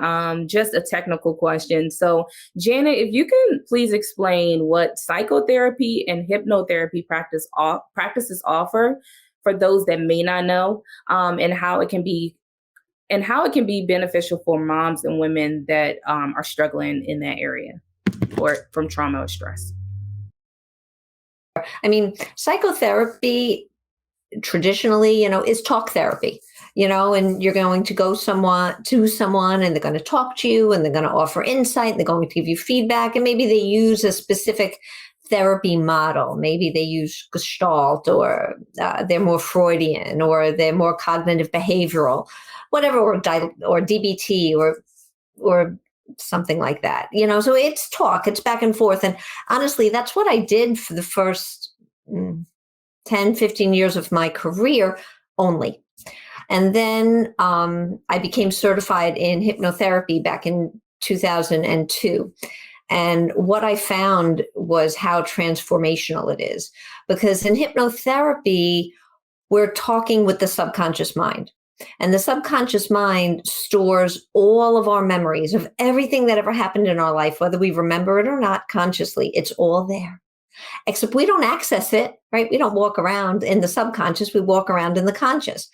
S1: just a technical question. So Janet, if you can please explain what psychotherapy and hypnotherapy practices offer for those that may not know, and how it can be beneficial for moms and women that are struggling in that area or from trauma or stress.
S4: I mean, psychotherapy traditionally, is talk therapy, and you're going to go to someone and they're going to talk to you and they're going to offer insight and they're going to give you feedback. And maybe they use a specific therapy model. Maybe they use Gestalt, or they're more Freudian, or they're more cognitive behavioral, whatever, or DBT, or something like that. So it's talk, it's back and forth. And honestly, that's what I did for the first 10, 15 years of my career only. And then I became certified in hypnotherapy back in 2002. And what I found was how transformational it is. Because in hypnotherapy, we're talking with the subconscious mind. And the subconscious mind stores all of our memories of everything that ever happened in our life, whether we remember it or not consciously. It's all there. Except we don't access it, right? We don't walk around in the subconscious. We walk around in the conscious.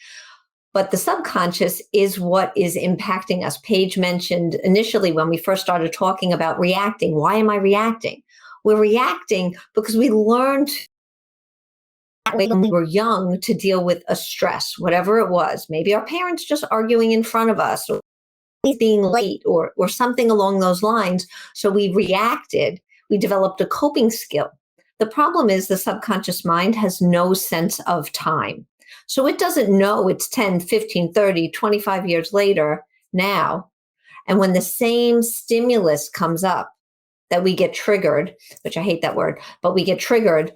S4: But the subconscious is what is impacting us. Paige mentioned initially when we first started talking about reacting. Why am I reacting? We're reacting because we learned when we were young to deal with a stress, whatever it was. Maybe our parents just arguing in front of us, or being late, or something along those lines. So we reacted. We developed a coping skill. The problem is the subconscious mind has no sense of time. So it doesn't know it's 10, 15, 30, 25 years later now. And when the same stimulus comes up that we get triggered, which I hate that word, but we get triggered,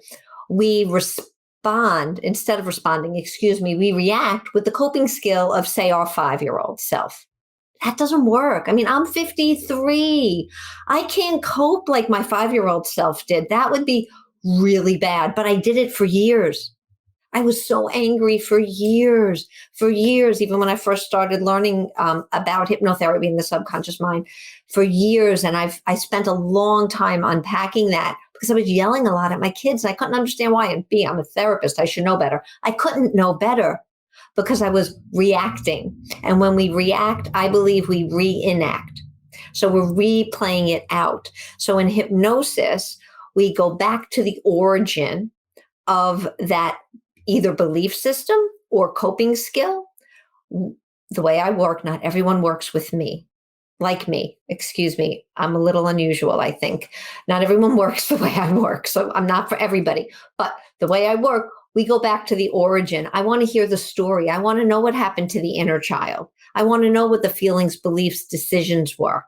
S4: we respond, instead of responding, we react with the coping skill of, say, our 5-year-old self. That doesn't work. I mean, I'm 53. I can't cope like my 5-year-old self did. That would be really bad, but I did it for years. I was so angry for years, even when I first started learning about hypnotherapy and the subconscious mind, for years. And I spent a long time unpacking that because I was yelling a lot at my kids. And I couldn't understand why. And I'm a therapist, I should know better. I couldn't know better because I was reacting. And when we react, I believe we reenact. So we're replaying it out. So in hypnosis, we go back to the origin of that either belief system or coping skill. The way I work, not everyone works with me, like me. I'm a little unusual, I think. Not everyone works the way I work, so I'm not for everybody. But the way I work, we go back to the origin. I want to hear the story. I want to know what happened to the inner child. I want to know what the feelings, beliefs, decisions were,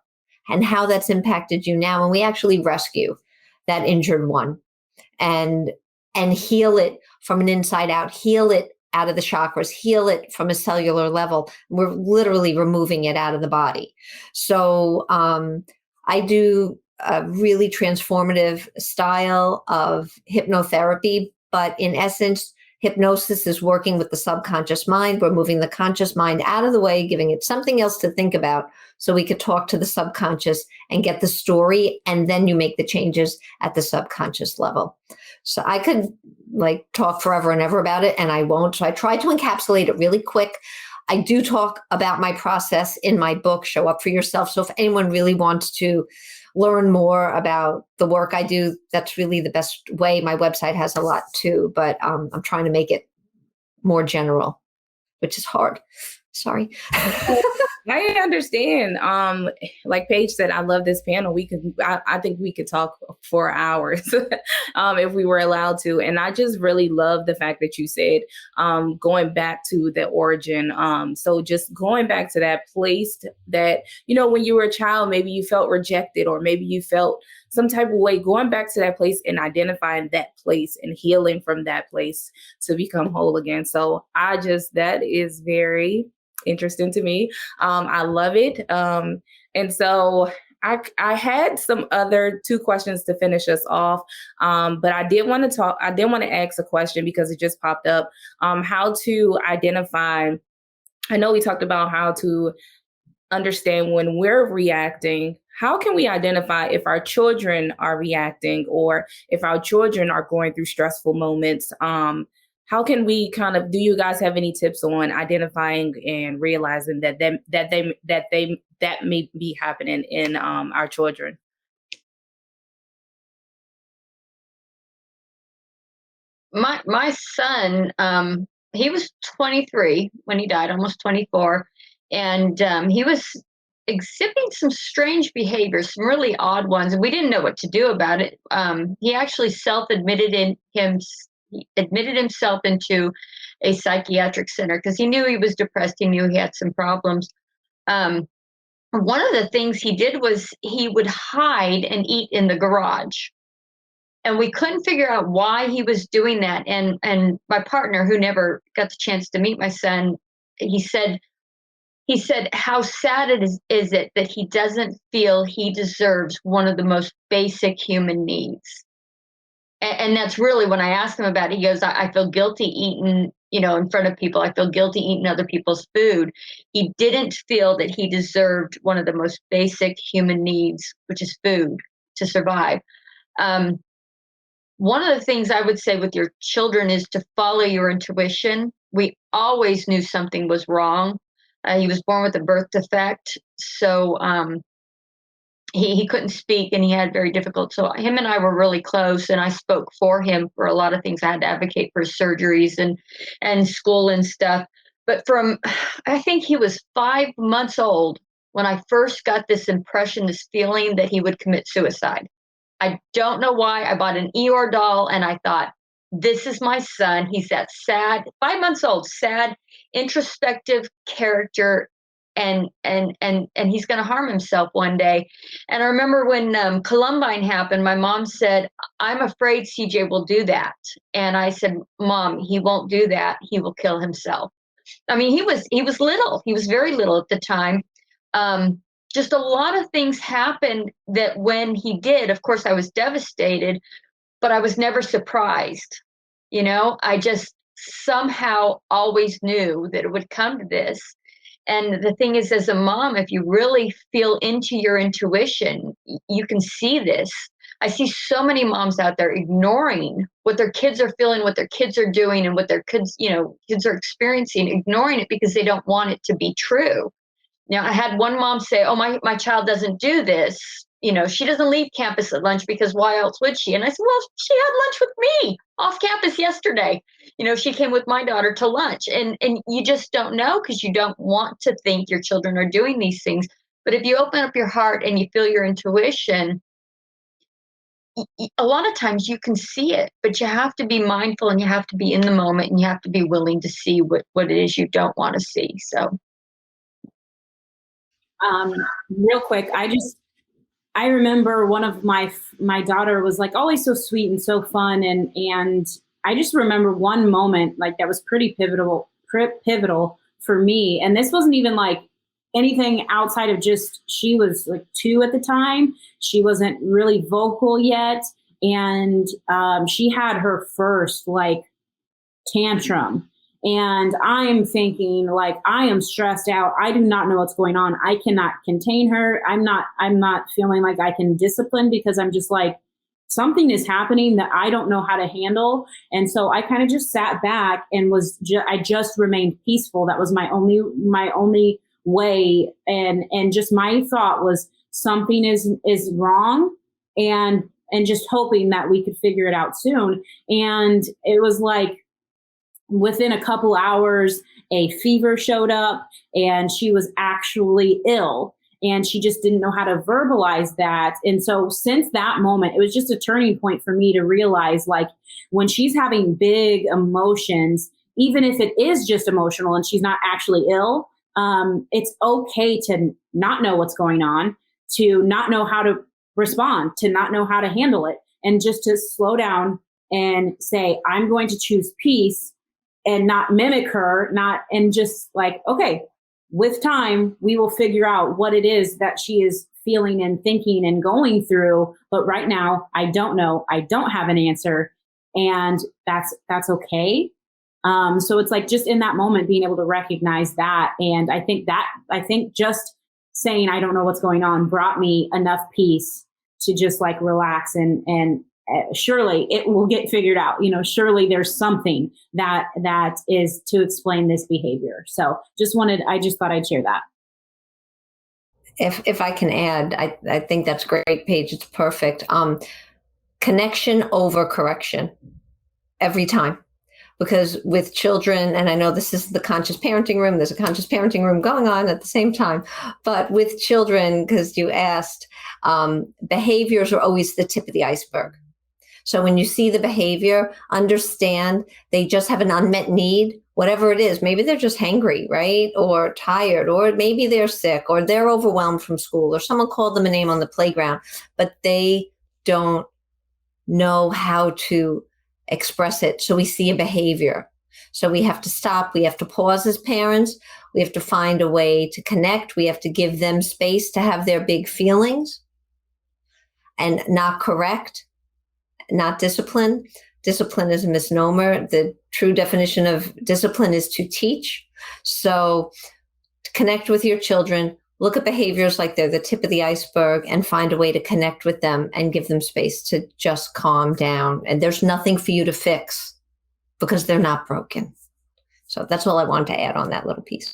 S4: and how that's impacted you now. And we actually rescue that injured one and heal it from an inside out, heal it out of the chakras, heal it from a cellular level. We're literally removing it out of the body. So I do a really transformative style of hypnotherapy, but in essence, hypnosis is working with the subconscious mind. We're moving the conscious mind out of the way, giving it something else to think about so we could talk to the subconscious and get the story, and then you make the changes at the subconscious level. So I could talk forever and ever about it, and I won't. So I try to encapsulate it really quick. I do talk about my process in my book, Show Up for Yourself. So if anyone really wants to learn more about the work I do, that's really the best way. My website has a lot too, but I'm trying to make it more general, which is hard. Sorry.
S1: I understand. Like Paige said, I love this panel. I think we could talk for hours if we were allowed to. And I just really love the fact that you said, going back to the origin. So just going back to that place that, when you were a child, maybe you felt rejected, or maybe you felt some type of way, going back to that place and identifying that place and healing from that place to become whole again. So that is very interesting to me. I love it. And so I had some other 2 questions to finish us off. But I did want to ask a question because it just popped up. How to identify, I know we talked about how to understand when we're reacting. How can we identify if our children are reacting, or if our children are going through stressful moments? How can we do you guys have any tips on identifying and realizing that may be happening in our children?
S5: My son, he was 23 when he died, almost 24, and he was exhibiting some strange behaviors, some really odd ones, and we didn't know what to do about it. He actually he admitted himself into a psychiatric center because he knew he was depressed. He knew he had some problems. One of the things he did was he would hide and eat in the garage. And we couldn't figure out why he was doing that. And my partner, who never got the chance to meet my son, he said, how sad is it that he doesn't feel he deserves one of the most basic human needs? And that's really when I asked him about it, he goes, I feel guilty eating, in front of people. I feel guilty eating other people's food. He didn't feel that he deserved one of the most basic human needs, which is food, to survive. One of the things I would say with your children is to follow your intuition. We always knew something was wrong. He was born with a birth defect, so he couldn't speak, and he had very difficult. So him and I were really close, and I spoke for him for a lot of things. I had to advocate for his surgeries and school and stuff. But I think he was 5 months old when I first got this impression, this feeling that he would commit suicide. I don't know why. I bought an Eeyore doll, and I thought, this is my son. He's that sad, 5 months old, sad, introspective character, and he's going to harm himself one day. And I remember when Columbine happened, my mom said, I'm afraid CJ will do that. And I said, Mom, he won't do that. He will kill himself. I mean, he was little. He was very little at the time. Just a lot of things happened that when he did, of course, I was devastated, but I was never surprised. I just somehow always knew that it would come to this. And the thing is, as a mom, if you really feel into your intuition, you can see this. I see so many moms out there ignoring what their kids are feeling, what their kids are doing, and what their kids are experiencing, ignoring it because they don't want it to be true. Now, I had one mom say, oh, my child doesn't do this. She doesn't leave campus at lunch because why else would she? And I said, well, she had lunch with me off campus yesterday. She came with my daughter to lunch, and you just don't know because you don't want to think your children are doing these things. But if you open up your heart and you feel your intuition, a lot of times you can see it, but you have to be mindful, and you have to be in the moment, and you have to be willing to see what it is you don't want to see. So.
S3: Real quick, I remember one of my daughter was like always so sweet and so fun, and I just remember one moment like that was pretty pivotal for me. And this wasn't even like anything outside of just, she was like 2 at the time. She wasn't really vocal yet, and she had her first like tantrum. And I'm thinking, like, I am stressed out. I do not know what's going on. I cannot contain her. I'm not feeling like I can discipline, because I'm just like, something is happening that I don't know how to handle. And so I kind of just sat back and I just remained peaceful. That was my only way. And just my thought was something is wrong, and just hoping that we could figure it out soon. And it was like, within a couple hours, a fever showed up and she was actually ill. And she just didn't know how to verbalize that. And so since that moment, it was just a turning point for me to realize, like, when she's having big emotions, even if it is just emotional and she's not actually ill, it's okay to not know what's going on, to not know how to respond, to not know how to handle it, and just to slow down and say, I'm going to choose peace and not mimic her, and just like, okay, with time, we will figure out what it is that she is feeling and thinking and going through. But right now, I don't know. I don't have an answer. And that's okay. So it's like just in that moment, being able to recognize that. And I think just saying, I don't know what's going on, brought me enough peace to just like relax and surely it will get figured out. Surely there's something that is to explain this behavior. So I just thought I'd share that.
S4: If I can add, I think that's great, Paige. It's perfect. Connection over correction every time. Because with children, and I know this is the conscious parenting room, there's a conscious parenting room going on at the same time, but with children, because you asked, behaviors are always the tip of the iceberg. So when you see the behavior, understand they just have an unmet need, whatever it is. Maybe they're just hangry, right? Or tired, or maybe they're sick, or they're overwhelmed from school, or someone called them a name on the playground, but they don't know how to express it. So we see a behavior. So we have to stop. We have to pause as parents. We have to find a way to connect. We have to give them space to have their big feelings and not correct, not discipline. Discipline is a misnomer. The true definition of discipline is to teach. So to connect with your children, look at behaviors like they're the tip of the iceberg and find a way to connect with them and give them space to just calm down. And there's nothing for you to fix because they're not broken. So that's all I wanted to add on that little piece.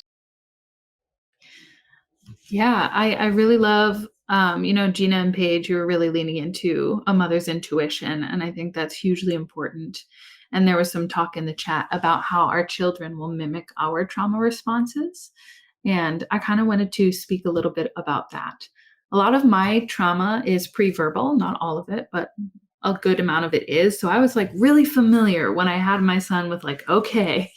S2: Yeah, I really love, Gina and Paige, you were really leaning into a mother's intuition. And I think that's hugely important. And there was some talk in the chat about how our children will mimic our trauma responses. And I kind of wanted to speak a little bit about that. A lot of my trauma is pre-verbal, not all of it, but a good amount of it is. So I was like really familiar when I had my son with like, okay,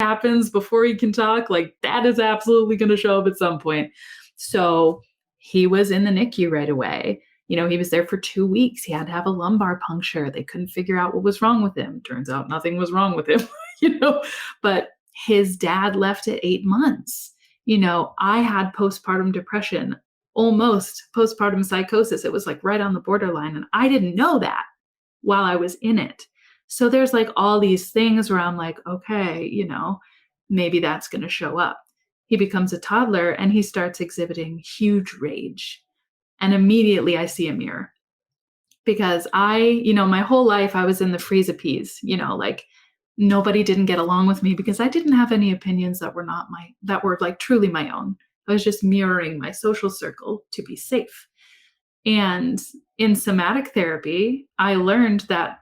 S2: happens before he can talk, like that is absolutely going to show up at some point. So he was in the NICU right away. He was there for 2 weeks. He had to have a lumbar puncture. They couldn't figure out what was wrong with him. Turns out nothing was wrong with him, but his dad left at 8 months. I had postpartum depression, almost postpartum psychosis. It was like right on the borderline. And I didn't know that while I was in it. So there's like all these things where I'm like, okay, maybe that's going to show up. He becomes a toddler and he starts exhibiting huge rage. And immediately I see a mirror because my whole life I was in the freeze appease, like nobody didn't get along with me because I didn't have any opinions that were like truly my own. I was just mirroring my social circle to be safe. And in somatic therapy, I learned that,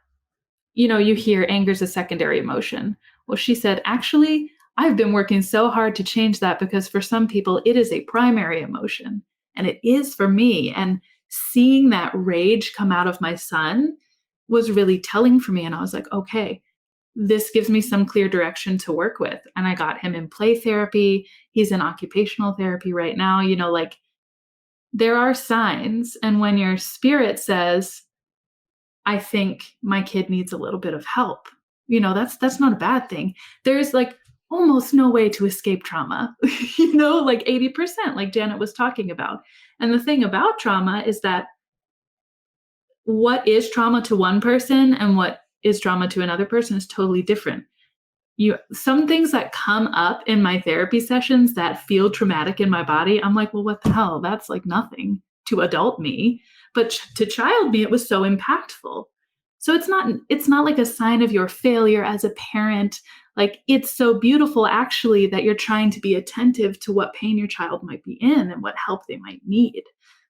S2: you hear anger is a secondary emotion. Well, she said, actually, I've been working so hard to change that because for some people, it is a primary emotion. And it is for me. And seeing that rage come out of my son was really telling for me. And I was like, okay, this gives me some clear direction to work with. And I got him in play therapy. He's in occupational therapy right now. There are signs. And when your spirit says, I think my kid needs a little bit of help, that's not a bad thing. There's like almost no way to escape trauma, like 80%, like Janet was talking about. And the thing about trauma is that what is trauma to one person and what is trauma to another person is totally different. Some things that come up in my therapy sessions that feel traumatic in my body, I'm like, well, what the hell? That's like nothing to adult me. But to child me, it was so impactful. So it's not like a sign of your failure as a parent. Like it's so beautiful actually that you're trying to be attentive to what pain your child might be in and what help they might need.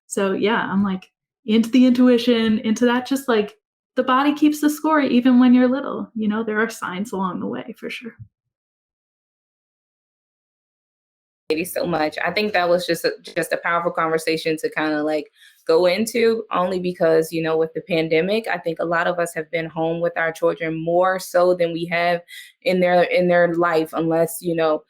S2: So yeah, I'm like into the intuition, into that just like the body keeps the score even when you're little. There are signs along the way for sure.
S1: Thank you so much. I think that was just a powerful conversation to kind of like go into, only because, with the pandemic, I think a lot of us have been home with our children more so than we have in their life, unless, you're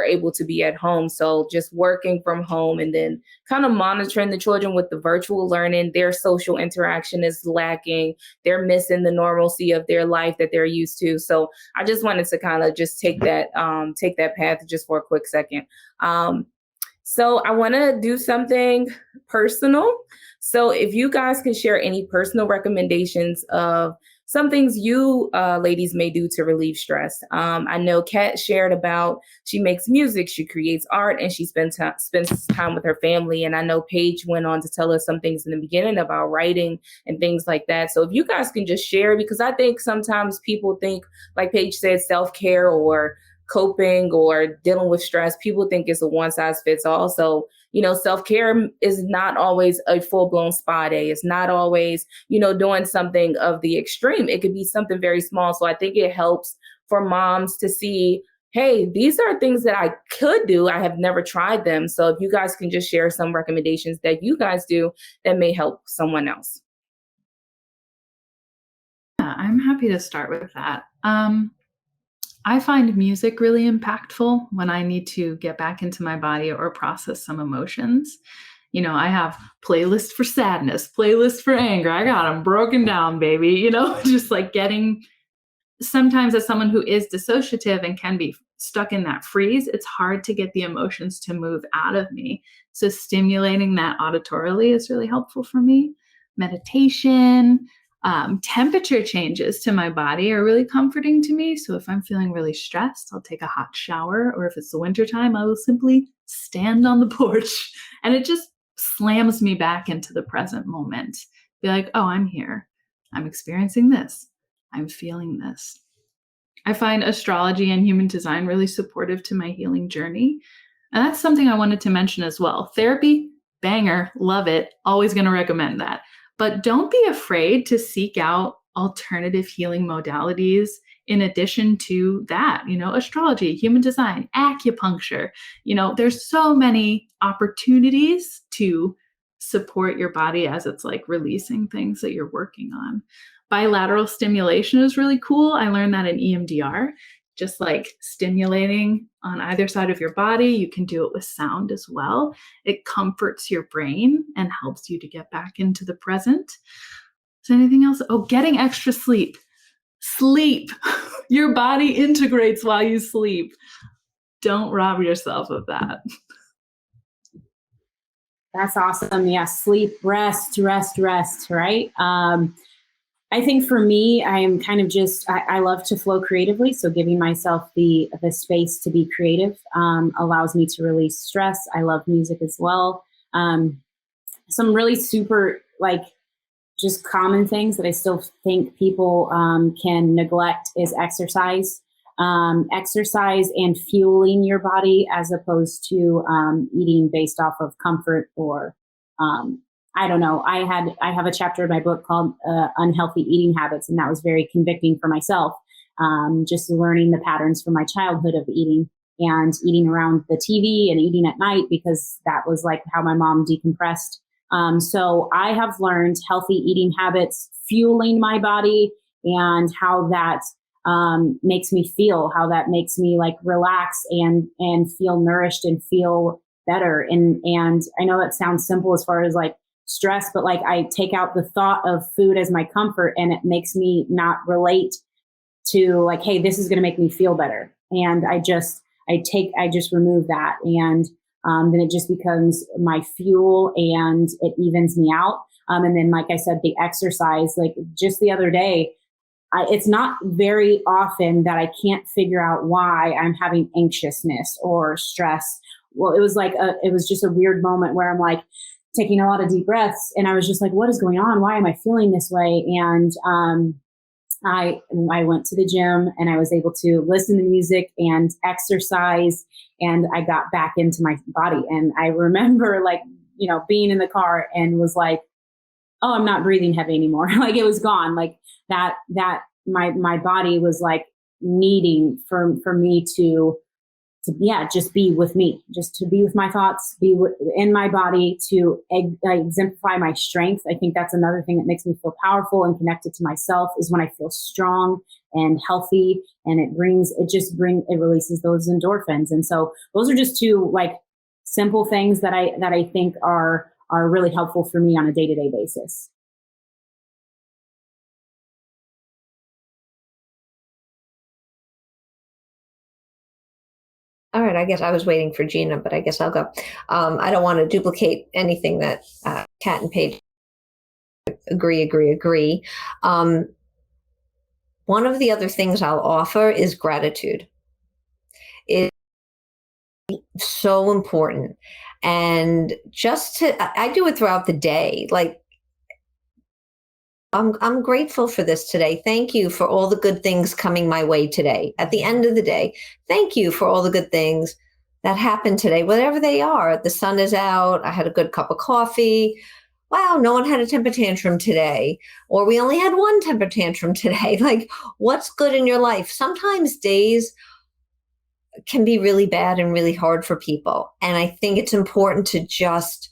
S1: able to be at home. So just working from home and then kind of monitoring the children with the virtual learning, their social interaction is lacking. They're missing the normalcy of their life that they're used to. So I just wanted to kind of just take that path just for a quick second. So I want to do something personal. So if you guys can share any personal recommendations of some things you ladies may do to relieve stress. I know Kat shared about she makes music, she creates art, and she spends time with her family. And I know Paige went on to tell us some things in the beginning about writing and things like that. So if you guys can just share, because I think sometimes people think, like Paige said, self-care or coping or dealing with stress, people think it's a one size fits all. So, self-care is not always a full-blown spa day. It's not always, doing something of the extreme. It could be something very small. So I think it helps for moms to see, hey, these are things that I could do. I have never tried them. So if you guys can just share some recommendations that you guys do that may help someone else.
S2: Yeah, I'm happy to start with that. I find music really impactful when I need to get back into my body or process some emotions. I have playlists for sadness, playlists for anger. I got them broken down, baby. Just like getting, sometimes as someone who is dissociative and can be stuck in that freeze, it's hard to get the emotions to move out of me. So stimulating that auditorily is really helpful for me. Meditation, temperature changes to my body are really comforting to me. So if I'm feeling really stressed, I'll take a hot shower, or if it's the wintertime, I will simply stand on the porch, and it just slams me back into the present moment. Be like, oh, I'm here. I'm experiencing this. I'm feeling this. I find astrology and human design really supportive to my healing journey. And that's something I wanted to mention as well. Therapy, banger, love it. Always going to recommend that. But don't be afraid to seek out alternative healing modalities in addition to that, astrology, human design, acupuncture. There's so many opportunities to support your body as it's like releasing things that you're working on. Bilateral stimulation is really cool. I learned that in EMDR, just like stimulating on either side of your body. You can do it with sound as well. It comforts your brain and helps you to get back into the present. Is there anything else? Oh, getting extra sleep. Sleep. Your body integrates while you sleep. Don't rob yourself of that.
S3: That's awesome. Yeah, sleep, rest, right? I think for me, I am kind of just, I love to flow creatively. So giving myself the space to be creative allows me to release stress. I love music as well. Some really super, just common things that I still think people can neglect is exercise. Exercise and fueling your body as opposed to eating based off of comfort or I don't know. I have a chapter in my book called Unhealthy Eating Habits, and that was very convicting for myself. Just learning the patterns from my childhood of eating and eating around the TV and eating at night, because that was like how my mom decompressed. So I have learned healthy eating habits, fueling my body, and how that makes me feel, how that makes me like relax and feel nourished and feel better. And I know that sounds simple as far as like stress, but like I take out the thought of food as my comfort, and it makes me not relate to like, hey, this is going to make me feel better. And I just remove that. And then it just becomes my fuel and it evens me out. And then, like I said, the exercise, like just the other day, it's not very often that I can't figure out why I'm having anxiousness or stress. Well, it was just a weird moment where I'm like taking a lot of deep breaths, and I was just like, what is going on? Why am I feeling this way? And I went to the gym, and I was able to listen to music and exercise, and I got back into my body. And I remember being in the car and was like, oh, I'm not breathing heavy anymore. Like it was gone. Like that my body was like needing for me to just be with me, just to be with my thoughts, in my body, to exemplify my strength. I think that's another thing that makes me feel powerful and connected to myself, is when I feel strong and healthy, and it releases those endorphins. And so those are just two like simple things that I think are really helpful for me on a day-to-day basis.
S4: All right, I guess I was waiting for Gina, but I guess I'll go. I don't want to duplicate anything that Kat and Paige agree. One of the other things I'll offer is gratitude. It's so important. And I do it throughout the day. Like, I'm grateful for this today. Thank you for all the good things coming my way today. At the end of the day, thank you for all the good things that happened today, whatever they are. The sun is out. I had a good cup of coffee. Wow, no one had a temper tantrum today. Or we only had one temper tantrum today. Like, what's good in your life? Sometimes days can be really bad and really hard for people. And I think it's important to just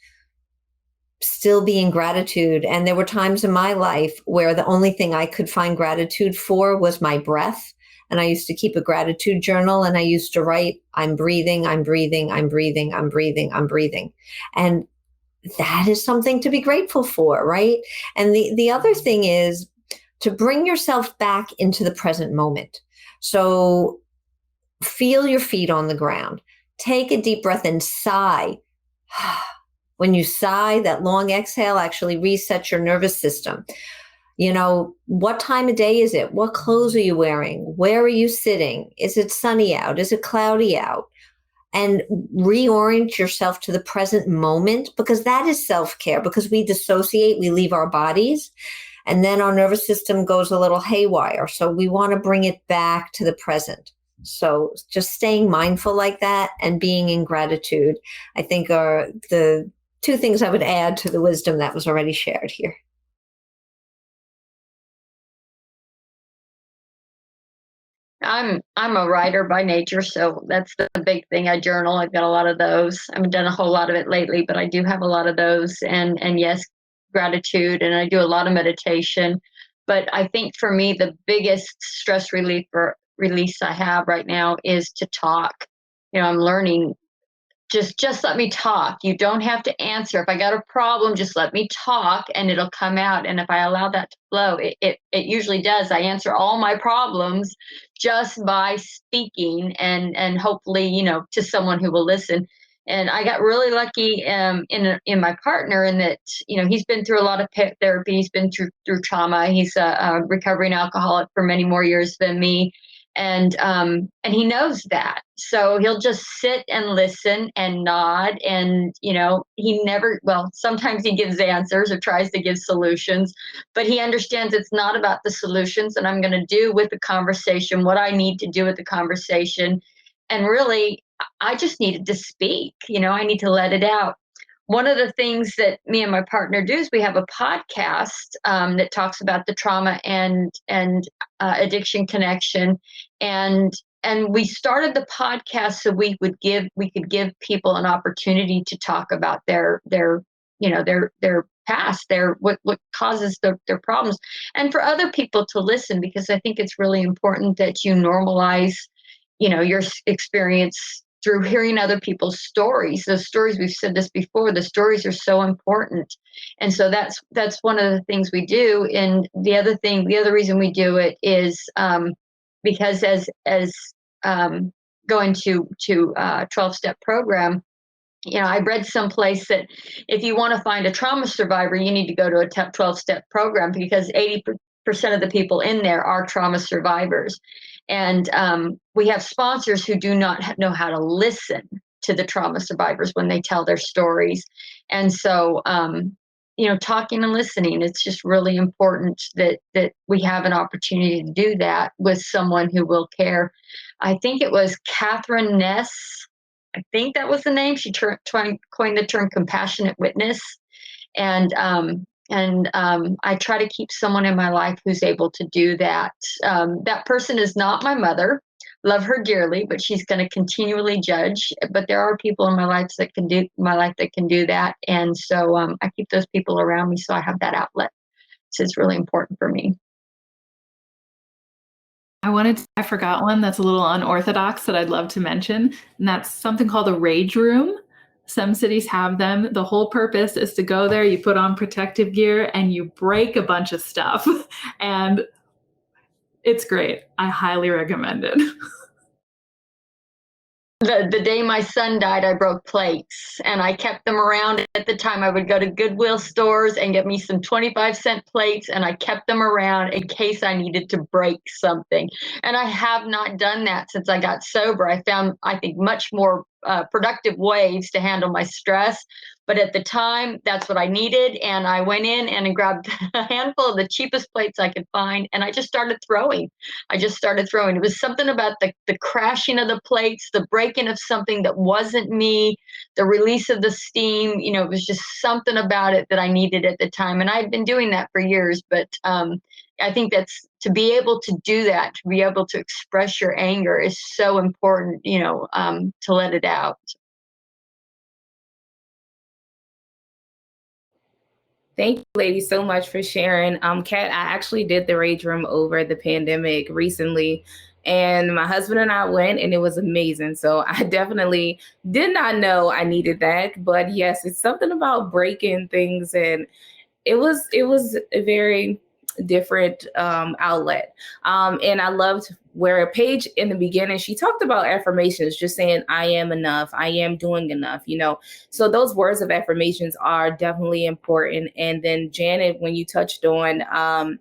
S4: still be in gratitude. And there were times in my life where the only thing I could find gratitude for was my breath. And I used to keep a gratitude journal, and I used to write, I'm breathing, I'm breathing, I'm breathing, I'm breathing, I'm breathing. And that is something to be grateful for, right? And the other thing is to bring yourself back into the present moment. So feel your feet on the ground. Take a deep breath and sigh. When you sigh, that long exhale actually resets your nervous system. You know, what time of day is it? What clothes are you wearing? Where are you sitting? Is it sunny out? Is it cloudy out? And reorient yourself to the present moment, because that is self-care. Because we dissociate, we leave our bodies, and then our nervous system goes a little haywire. So we want to bring it back to the present. So just staying mindful like that and being in gratitude, I think, are the two things I would add to the wisdom that was already shared here.
S5: I'm a writer by nature, so that's the big thing. I journal. I've got a lot of those. I haven't done a whole lot of it lately, but I do have a lot of those. And yes, gratitude, and I do a lot of meditation. But I think for me, the biggest stress release I have right now is to talk. You know, I'm learning. Just let me talk. You don't have to answer. If I got a problem, just let me talk and it'll come out. And if I allow that to flow, it usually does. I answer all my problems just by speaking, and hopefully, you know, to someone who will listen. And I got really lucky in my partner, in that, you know, he's been through a lot of therapy. He's been through trauma. He's a recovering alcoholic for many more years than me. And he knows that, so he'll just sit and listen and nod. And you know, sometimes he gives answers or tries to give solutions, but he understands it's not about the solutions, and I'm going to do with the conversation what I need to do with the conversation. And really, I just needed to speak. You know, I need to let it out. One of the things that me and my partner do is we have a podcast that talks about the trauma and addiction connection, and we started the podcast so we could give people an opportunity to talk about their past, what causes their problems, and for other people to listen, because I think it's really important that you normalize, you know, your experience through hearing other people's stories. Those stories, we've said this before, the stories are so important. And so that's one of the things we do. And the other reason we do it is because as going to 12-step program, you know, I read someplace that if you want to find a trauma survivor, you need to go to a 12-step program, because 80% of the people in there are trauma survivors. And we have sponsors who do not know how to listen to the trauma survivors when they tell their stories. And so, you know, talking and listening, it's just really important that we have an opportunity to do that with someone who will care. I think it was Catherine Ness. I think that was the name. She coined the term compassionate witness. And And I try to keep someone in my life who's able to do that. That person is not my mother. Love her dearly, but she's going to continually judge. But there are people in my life that can do that, and so I keep those people around me so I have that outlet. So it's really important for me.
S2: I forgot one that's a little unorthodox that I'd love to mention, and that's something called a rage room. Some cities have them. The whole purpose is to go there, you put on protective gear, and you break a bunch of stuff. And it's great. I highly recommend it.
S5: The day my son died, I broke plates and I kept them around. At the time, I would go to Goodwill stores and get me some 25-cent plates, and I kept them around in case I needed to break something. And I have not done that since I got sober. I found, I think, much more productive ways to handle my stress. But at the time, that's what I needed. And I went in and I grabbed a handful of the cheapest plates I could find, and I just started throwing. It was something about the crashing of the plates, the breaking of something that wasn't me, the release of the steam. It was just something about it that I needed at the time. And I had been doing that for years, but I think that's, to be able to do that, to be able to express your anger is so important, to let it out.
S1: Thank you, ladies, so much for sharing. Kat, I actually did the Rage Room over the pandemic recently, and my husband and I went, and it was amazing. So I definitely did not know I needed that, but yes, it's something about breaking things, and it was a very different outlet. And I loved where Paige in the beginning, she talked about affirmations, just saying, I am enough, I am doing enough, So those words of affirmations are definitely important. And then Janet, when you touched on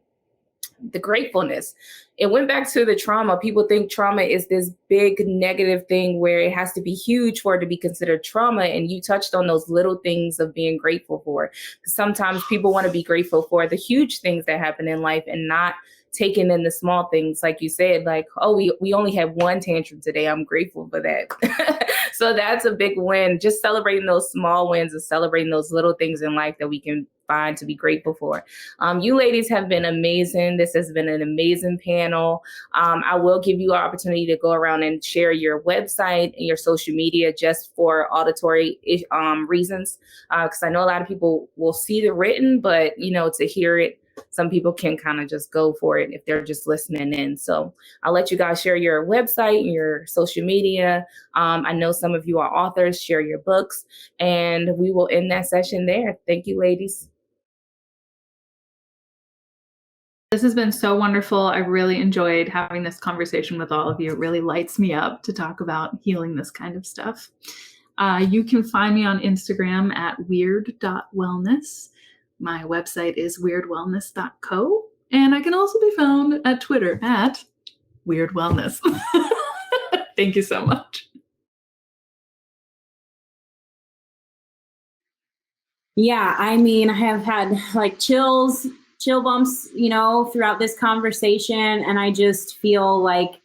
S1: the gratefulness, it went back to the trauma. People think trauma is this big negative thing where it has to be huge for it to be considered trauma. And you touched on those little things of being grateful for. Sometimes people want to be grateful for the huge things that happen in life and not taking in the small things. Like you said, like, oh, we only had one tantrum today. I'm grateful for that. So that's a big win. Just celebrating those small wins and celebrating those little things in life that we can find to be grateful for. You ladies have been amazing. This has been an amazing panel. I will give you an opportunity to go around and share your website and your social media just for auditory reasons, because I know a lot of people will see the written, but to hear it, some people can kind of just go for it if they're just listening in. So I'll let you guys share your website and your social media. I know some of you are authors, share your books, and we will end that session there. Thank you, ladies.
S2: This has been so wonderful. I really enjoyed having this conversation with all of you. It really lights me up to talk about healing this kind of stuff. You can find me on Instagram at weird.wellness. My website is weirdwellness.co. And I can also be found at Twitter at weirdwellness. Thank you so much.
S3: Yeah, I mean, I have had like chill bumps, throughout this conversation. And I just feel like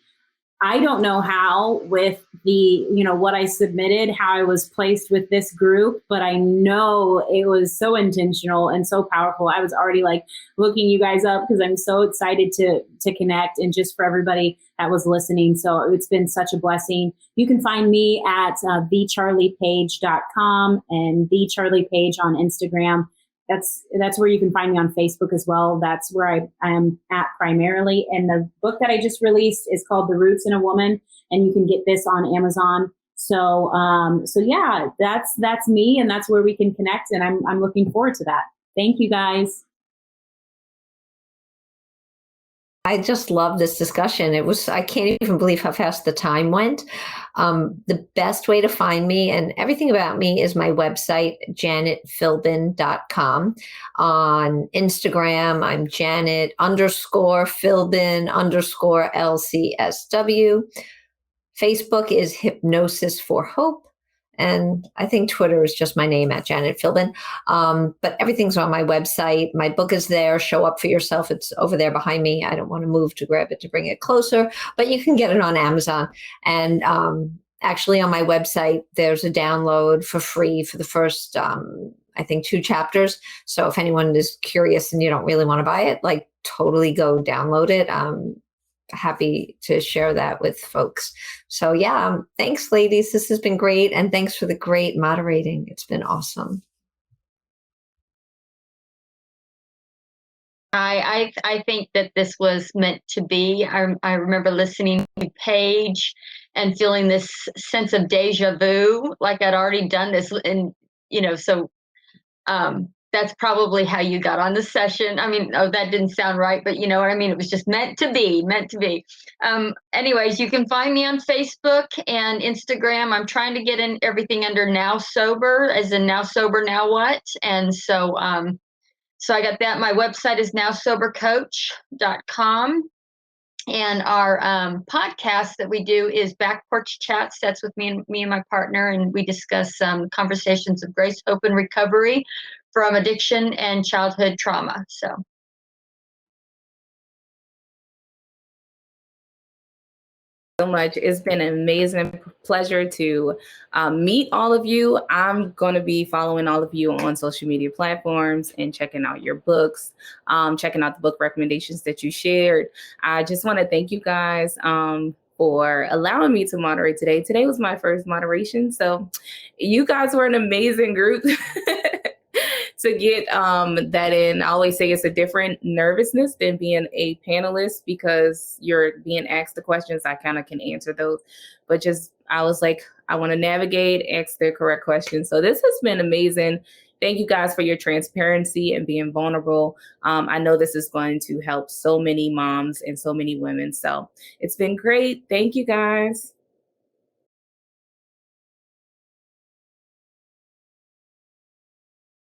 S3: I don't know how with the, what I submitted, how I was placed with this group, but I know it was so intentional and so powerful. I was already like looking you guys up because I'm so excited to connect and just for everybody that was listening. So it's been such a blessing. You can find me at thecharliepage.com and thecharliepage on Instagram. That's where you can find me on Facebook as well. That's where I am at primarily. And the book that I just released is called The Roots in a Woman, and you can get this on Amazon. So yeah, that's me, and that's where we can connect. And I'm looking forward to that. Thank you, guys.
S4: I just love this discussion. I can't even believe how fast the time went. The best way to find me and everything about me is my website, janetphilbin.com. On Instagram, I'm Janet_Philbin_LCSW. Facebook is Hypnosis for Hope. And I think Twitter is just my name at Janet Philbin. But everything's on my website. My book is there. Show Up for Yourself. It's over there behind me. I don't want to move to grab it to bring it closer, but you can get it on Amazon. And actually on my website, there's a download for free for the first I think 2 chapters. So if anyone is curious and you don't really want to buy it, like totally go download it. Happy to share that with folks. So yeah, thanks ladies. This has been great. And thanks for the great moderating. It's been awesome.
S5: I think that this was meant to be. I remember listening to Paige and feeling this sense of deja vu, like I'd already done this. And, so that's probably how you got on the session. I mean, oh, that didn't sound right, but you know what I mean? It was just meant to be, meant to be. Anyways, you can find me on Facebook and Instagram. I'm trying to get in everything under Now Sober, as in Now Sober, Now What? And so, so I got that. My website is nowsobercoach.com. And our podcast that we do is Back Porch Chats. That's with me and my partner, and we discuss conversations of grace, hope, and recovery from addiction and childhood trauma.
S1: So much. It's been an amazing pleasure to meet all of you. I'm going to be following all of you on social media platforms and checking out your books, checking out the book recommendations that you shared. I just want to thank you guys for allowing me to moderate today. Today was my first moderation, so you guys were an amazing group. To get that in. I always say it's a different nervousness than being a panelist because you're being asked the questions. I kind of can answer those, but I was like, I want to navigate, ask the correct questions. So this has been amazing. Thank you guys for your transparency and being vulnerable. I know this is going to help so many moms and so many women. So it's been great. Thank you guys.